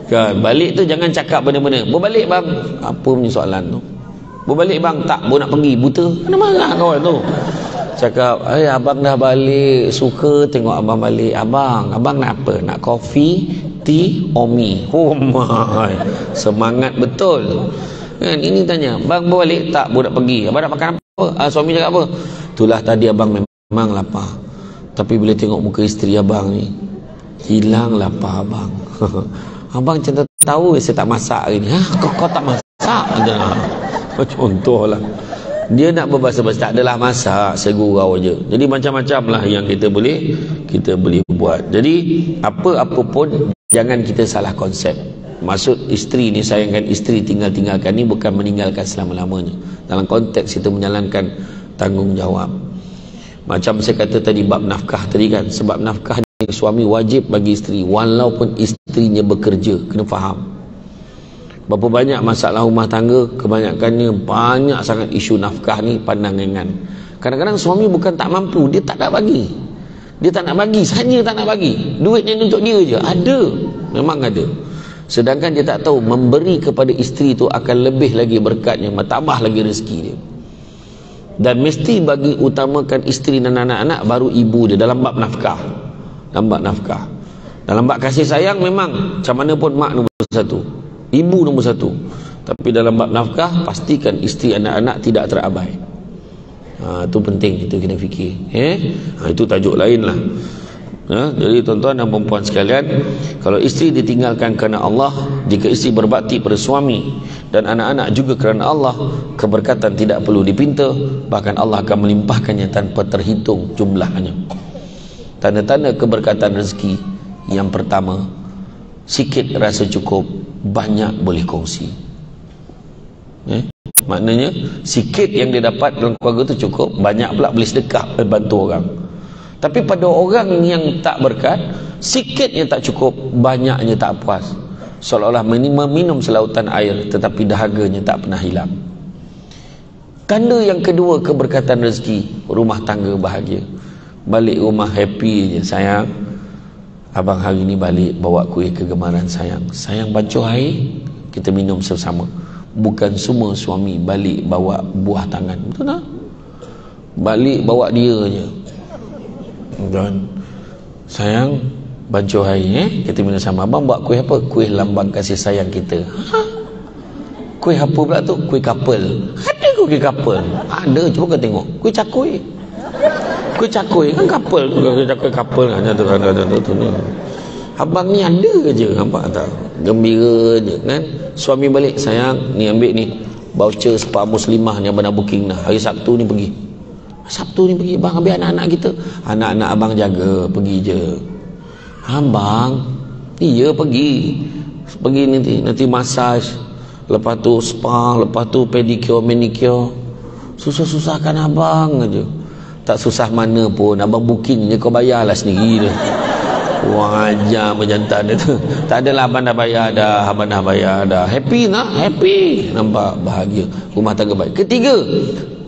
Speaker 1: kan. Balik tu jangan cakap benda-benda, berbalik bang, apa punya soalan tu, berbalik bang, tak, nak pergi, buta, kena marah kawan tu. Cakap, abang dah balik, suka tengok abang balik. Abang nak apa, nak kopi, tea, omi. Oh my, semangat betul kan. Ini tanya, bang berbalik tak, nak pergi, abang nak makan apa? Suami cakap apa? Itulah tadi abang memang lapar, tapi bila tengok muka isteri abang ni, hilang lapar abang. Abang macam tahu saya tak masak hari ni. Kau tak masak? Contohlah, dia nak berbahasa-bahasa, tak adalah masak, saya gurau je. Jadi macam-macam lah yang kita boleh buat. Jadi apa-apa pun jangan kita salah konsep. Maksud isteri ni, sayangkan isteri, tinggalkan ni bukan meninggalkan selama-lamanya. Dalam konteks kita menjalankan tanggungjawab. Macam saya kata tadi bab nafkah tadi kan, sebab nafkah ni suami wajib bagi isteri walaupun isterinya bekerja. Kena faham berapa banyak masalah rumah tangga, kebanyakannya banyak sangat isu nafkah ni pandangan. Kadang-kadang suami bukan tak mampu, dia tak nak bagi. Dia tak nak bagi, saja tak nak bagi. Duitnya untuk dia je, ada, memang ada. Sedangkan dia tak tahu memberi kepada isteri tu akan lebih lagi berkatnya, bertambah lagi rezeki dia. Dan mesti bagi utamakan isteri dan anak-anak baru ibu dia dalam bab nafkah. Dalam bab kasih sayang memang macam mana pun mak nombor 1, ibu nombor 1. Tapi dalam bab nafkah pastikan isteri anak-anak tidak terabai. Itu penting, itu kena fikir. Itu tajuk lain lah. Jadi tuan-tuan dan perempuan sekalian, kalau isteri ditinggalkan kerana Allah, jika isteri berbakti pada suami dan anak-anak juga kerana Allah, keberkatan tidak perlu dipinta, bahkan Allah akan melimpahkannya tanpa terhitung jumlahnya. Tanda-tanda keberkatan rezeki yang pertama, sikit rasa cukup, banyak boleh kongsi. Maknanya sikit yang dia dapat dalam keluarga tu cukup, banyak pula boleh sedekah, bantu orang. Tapi pada orang yang tak berkat, sikitnya tak cukup, banyaknya tak puas. Seolah-olah meminum selautan air, tetapi dahaganya tak pernah hilang. Tanda yang kedua keberkatan rezeki, rumah tangga bahagia. Balik rumah happy je, sayang, abang hari ni balik bawa kuih kegemaran sayang. Sayang bancuh air, kita minum bersama. Bukan semua suami balik bawa buah tangan, betul tak? Balik bawa dia je. Dan sayang bancuh air, kita minum sama. Abang buat kuih apa? Kuih lambang kasih sayang kita. Kuih apa pula tu? Kuih kapel. Ada kuih kapel? Ada, cuba kau tengok. Kuih cakui. Kuih cakui kan kapel. Kuih cakui kapel kan. Abang ni ada je, nampak tak? Gembira je kan. Suami balik, sayang ni ambil ni voucher spa muslimah ni abang dah booking dah. Hari Sabtu ni pergi. Sabtu ni pergi, bang ambil anak-anak kita. Anak-anak abang jaga, pergi je. Abang, iya pergi nanti masaj, lepas tu spa, lepas tu pedicure, manicure. Susah-susahkan abang aja. Tak susah mana pun, abang booking je, kau bayarlah sendiri dah. Wang ajar berjantan dia tu. Tak adalah, abang dah bayar dah. Happy nak? Happy. Nampak bahagia, rumah tangga baik. Ketiga,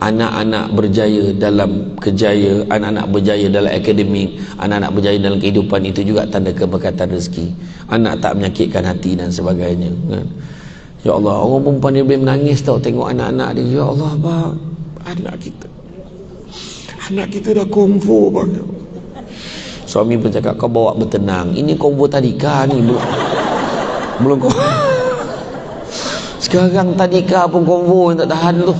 Speaker 1: anak-anak berjaya dalam kerjaya, anak-anak berjaya dalam akademik, anak-anak berjaya dalam kehidupan, itu juga tanda keberkatan rezeki. Anak tak menyakitkan hati dan sebagainya kan? Ya Allah, orang perempuan dia boleh menangis tau tengok anak-anak dia. Ya Allah bang, anak kita dah kungfu bang. Suami pun cakap, kau bawa bertenang, ini kungfu tadika ni belum kau. Sekarang tadika pun kungfu yang tak tahan tu.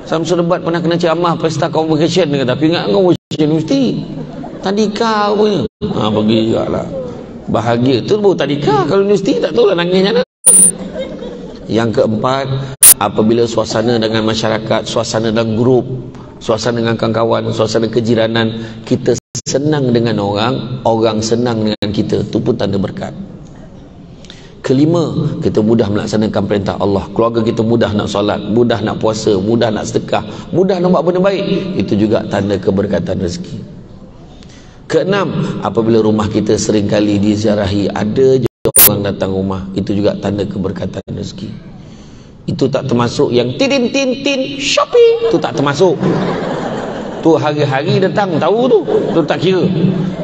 Speaker 1: Samsul Debat pernah kena ceramah pesta convocation, dia kata, aku ingat convocation mesti tadika punya. Pergi juga lah. Bahagia tu baru tadika. Kalau universiti tak tahulah nangisnya. Yang keempat, apabila suasana dengan masyarakat, suasana dalam grup, suasana dengan kawan-kawan, suasana kejiranan, kita senang dengan orang, orang senang dengan kita, tu pun tanda berkat. Kelima, kita mudah melaksanakan perintah Allah. Keluarga kita mudah nak solat, mudah nak puasa, mudah nak sedekah, mudah nak buat benda baik. Itu juga tanda keberkatan rezeki. Keenam, apabila rumah kita seringkali diziarahi, ada je orang datang rumah, itu juga tanda keberkatan rezeki. Itu tak termasuk yang tin shopping, itu tak termasuk. Tu hari-hari datang, tahu tu tak kira.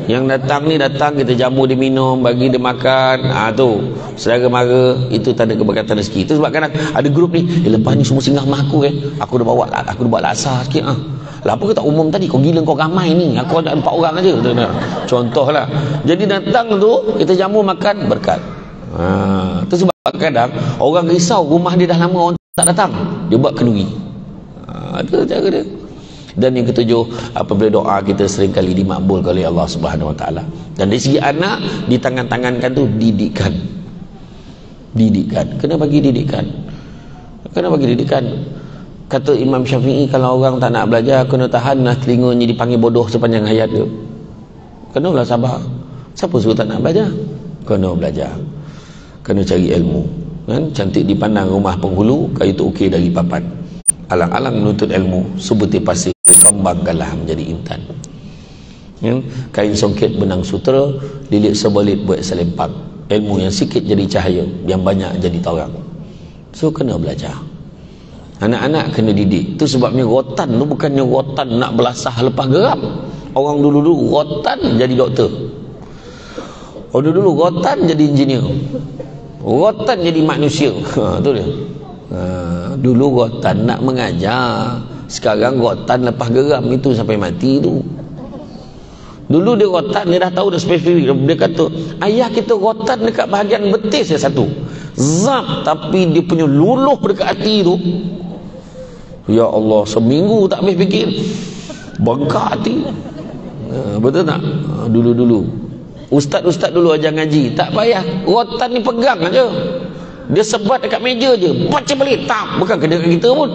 Speaker 1: Yang datang ni datang, kita jamu dia minum, bagi dia makan, tu saudara mara, itu tanda keberkatan rezeki. Itu sebab kadang ada grup ni, lepas ni semua singgah rumah aku aku dah buat laksa sikit lah, apa kau tak umum tadi, kau gila kau ramai ni, aku ada 4 orang aja. Contohlah. Jadi datang tu kita jamu makan berkat. Tu sebab kadang orang risau rumah dia dah lama orang tak datang, dia buat kenduri. Itu cara dia. Dan yang ketujuh, apabila doa kita seringkali dimakbulkan oleh Allah Subhanahu Wa Taala. Dan dari segi anak, di tangan-tangankan tu didikan. Kena bagi didikan. Kata Imam Syafi'i, kalau orang tak nak belajar, kena tahanlah telinganya dipanggil bodoh sepanjang hayat dia. Kenalah sabar. Siapa suruh tak nak belajar? Kena belajar, kena cari ilmu kan? Cantik dipandang rumah penghulu, kayu tu ukir dari papan. Alang-alang menuntut ilmu, sebutir pasir kembangkanlah menjadi intan. Kain songket benang sutera, lilit sebalit buat selempang. Ilmu yang sikit jadi cahaya, yang banyak jadi terang. So kena belajar. Anak-anak kena didik. Tu sebabnya rotan tu bukannya rotan nak belasah lepas geram. Orang dulu-dulu rotan jadi doktor, orang dulu rotan jadi engineer, rotan jadi manusia. Tu dia. Dulu rotan nak mengajar, sekarang rotan lepas geram itu sampai mati tu. Dulu dia rotan, dia dah tahu dah spesifik. Dia kata ayah kita rotan dekat bahagian betis dia satu zap, tapi dia punya luluh dekat hati tu, ya Allah, seminggu tak habis fikir, bengkak hati. Betul tak? Dulu-dulu ustaz-ustaz dulu ajar ngaji, tak payah rotan ni pegang aja, dia sebat dekat meja je, baca balik, tak, bukan kena dekat kita pun,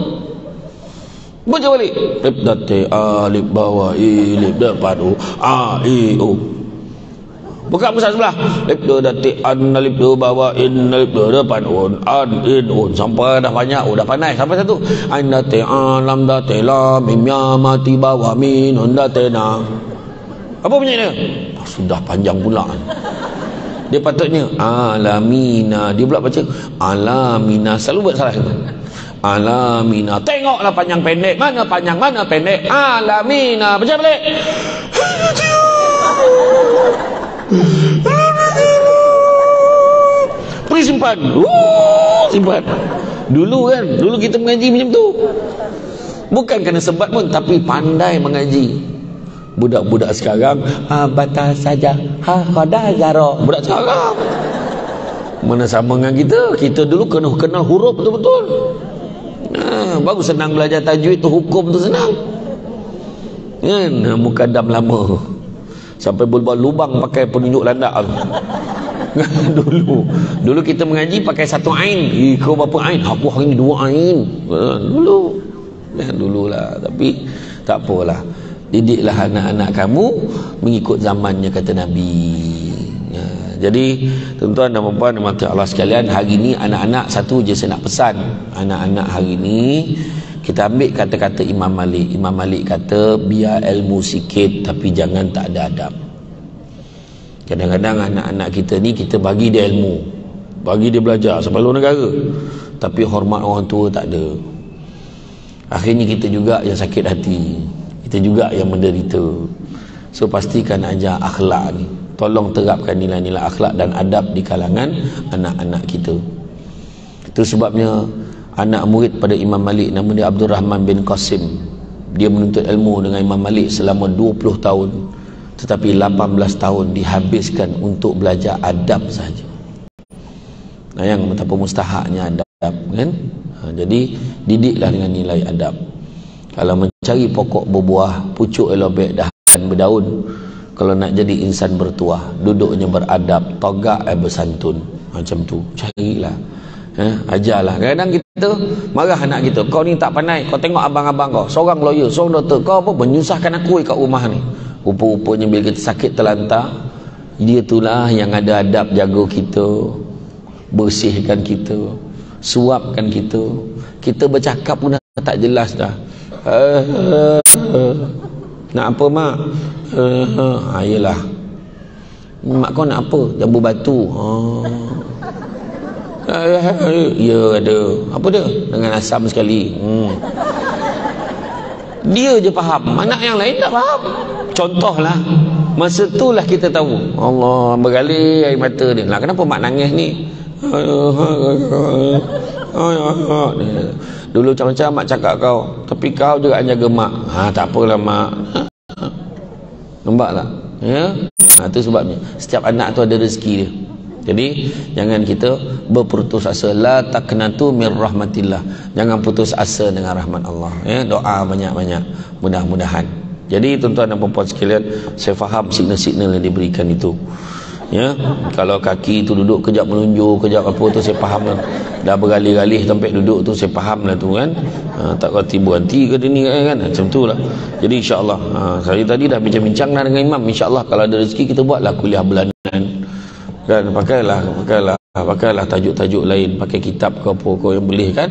Speaker 1: baca balik, lip date alif bawah ilif depan a i o, bukan pusat sebelah, lip date an alif bawah in alif depan on an in on, sampai dah banyak, dah pandai sampai satu an date alam date lam mim ya mati bawah min on date na. Apa bunyi dia? Sudah panjang pula. Dia patutnya alamina, dia pula baca alamina, selalu buat salah itu. Alamina, tengoklah panjang pendek, mana panjang mana pendek. Alamina, baca balik. Pergi simpan. Simpan. Dulu kan, dulu kita mengaji macam tu. Bukan kena sebat pun, tapi pandai mengaji. Budak-budak sekarang batal saja khada zaro, budak sekarang mana sama dengan kita. Kita dulu kena kenal huruf betul-betul, baru senang belajar tajwid tu, hukum tu senang kan. Mukaddam lama sampai berubah lubang pakai penunjuk landak dulu kita mengaji pakai satu ain, kau berapa ain, aku hari ni 2 ain dululah. Tapi tak apalah, didiklah anak-anak kamu mengikut zamannya, kata Nabi. Jadi tuan-tuan dan puan-puan dimati Allah sekalian, hari ni anak-anak satu je saya nak pesan. Anak-anak hari ni kita ambil kata-kata Imam Malik. Imam Malik kata biar ilmu sikit tapi jangan tak ada adab. Kadang-kadang anak-anak kita ni kita bagi dia ilmu, bagi dia belajar sampai luar negara, tapi hormat orang tua tak ada. Akhirnya kita juga yang sakit hati, kita juga yang menderita. So pastikan ajar akhlak ni, tolong terapkan nilai-nilai akhlak dan adab di kalangan anak-anak kita. Itu sebabnya anak murid pada Imam Malik, nama dia Abdul Rahman bin Qasim, dia menuntut ilmu dengan Imam Malik selama 20 tahun, tetapi 18 tahun dihabiskan untuk belajar adab saja. Yang betapa mustahaknya adab kan. Jadi didiklah dengan nilai adab. Kalau mencari pokok berbuah, pucuk elobek dahan berdaun, kalau nak jadi insan bertuah, duduknya beradab, tagak bersantun, macam tu. Carilah, ajarlah. Kadang-kadang kita marah anak kita, kau ni tak pandai, kau tengok abang-abang kau, seorang lawyer, seorang doktor, kau apa menyusahkan aku kat rumah ni. Rupa-rupanya bila kita sakit terlantar, dia itulah yang ada adab, jaga kita, bersihkan kita, suapkan kita. Kita bercakap pun dah tak jelas dah. Nak apa mak? Yelah, mak kau nak apa? Jambu batu. Ya ada. Apa dia? Dengan asam sekali. Dia je faham, anak yang lain tak faham. Contohlah, masa itulah kita tahu, Allah, bergalih air mata dia. Lah kenapa mak nangis ni? Dulu macam-macam mak cakap kau, tapi kau juga jaga mak. Tak apalah mak. Nampak tak? Ya? Itu sebabnya setiap anak tu ada rezeki dia. Jadi jangan kita berputus asa. La taqnatu min rahmatillah. Jangan putus asa dengan rahmat Allah. Ya, doa banyak-banyak. Mudah-mudahan. Jadi tuan-tuan dan puan-puan sekalian, saya faham signal-signal yang diberikan itu. Ya, kalau kaki tu duduk kejap menunjuk, kejap apa tu saya faham lah. Dah bergalih-galih sampai duduk tu saya faham lah tu kan. Tak kau tiba henti ke dia ni kan, macam tu lah. Jadi insya-Allah, saya tadi dah bincang-bincang dah dengan imam. Insya-Allah kalau ada rezeki kita buatlah kuliah bulanan. Kan, pakailah tajuk-tajuk lain, pakai kitab ke apa kau yang boleh kan.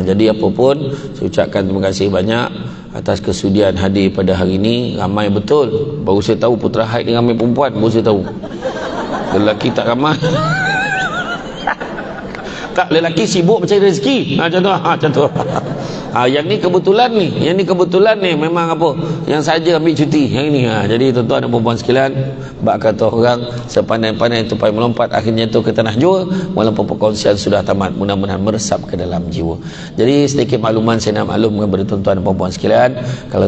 Speaker 1: Jadi apa pun saya ucapkan terima kasih banyak atas kesudian hadir pada hari ini. Ramai betul, baru saya tahu Putra Haid ni ramai perempuan, baru saya tahu. Lelaki tak ramai. Tak, lelaki sibuk mencari rezeki. Macam tu. Yang ni kebetulan ni memang apa, yang saja ambil cuti yang ini. Jadi tuan-tuan dan puan-puan sekalian, bak kata orang sepandai-pandai tupai melompat, akhirnya tu ke tanah jua, walaupun perkongsian sudah tamat, mudah-mudahan meresap ke dalam jiwa. Jadi sedikit makluman saya nak maklum kepada tuan-tuan dan puan-puan sekalian, kalau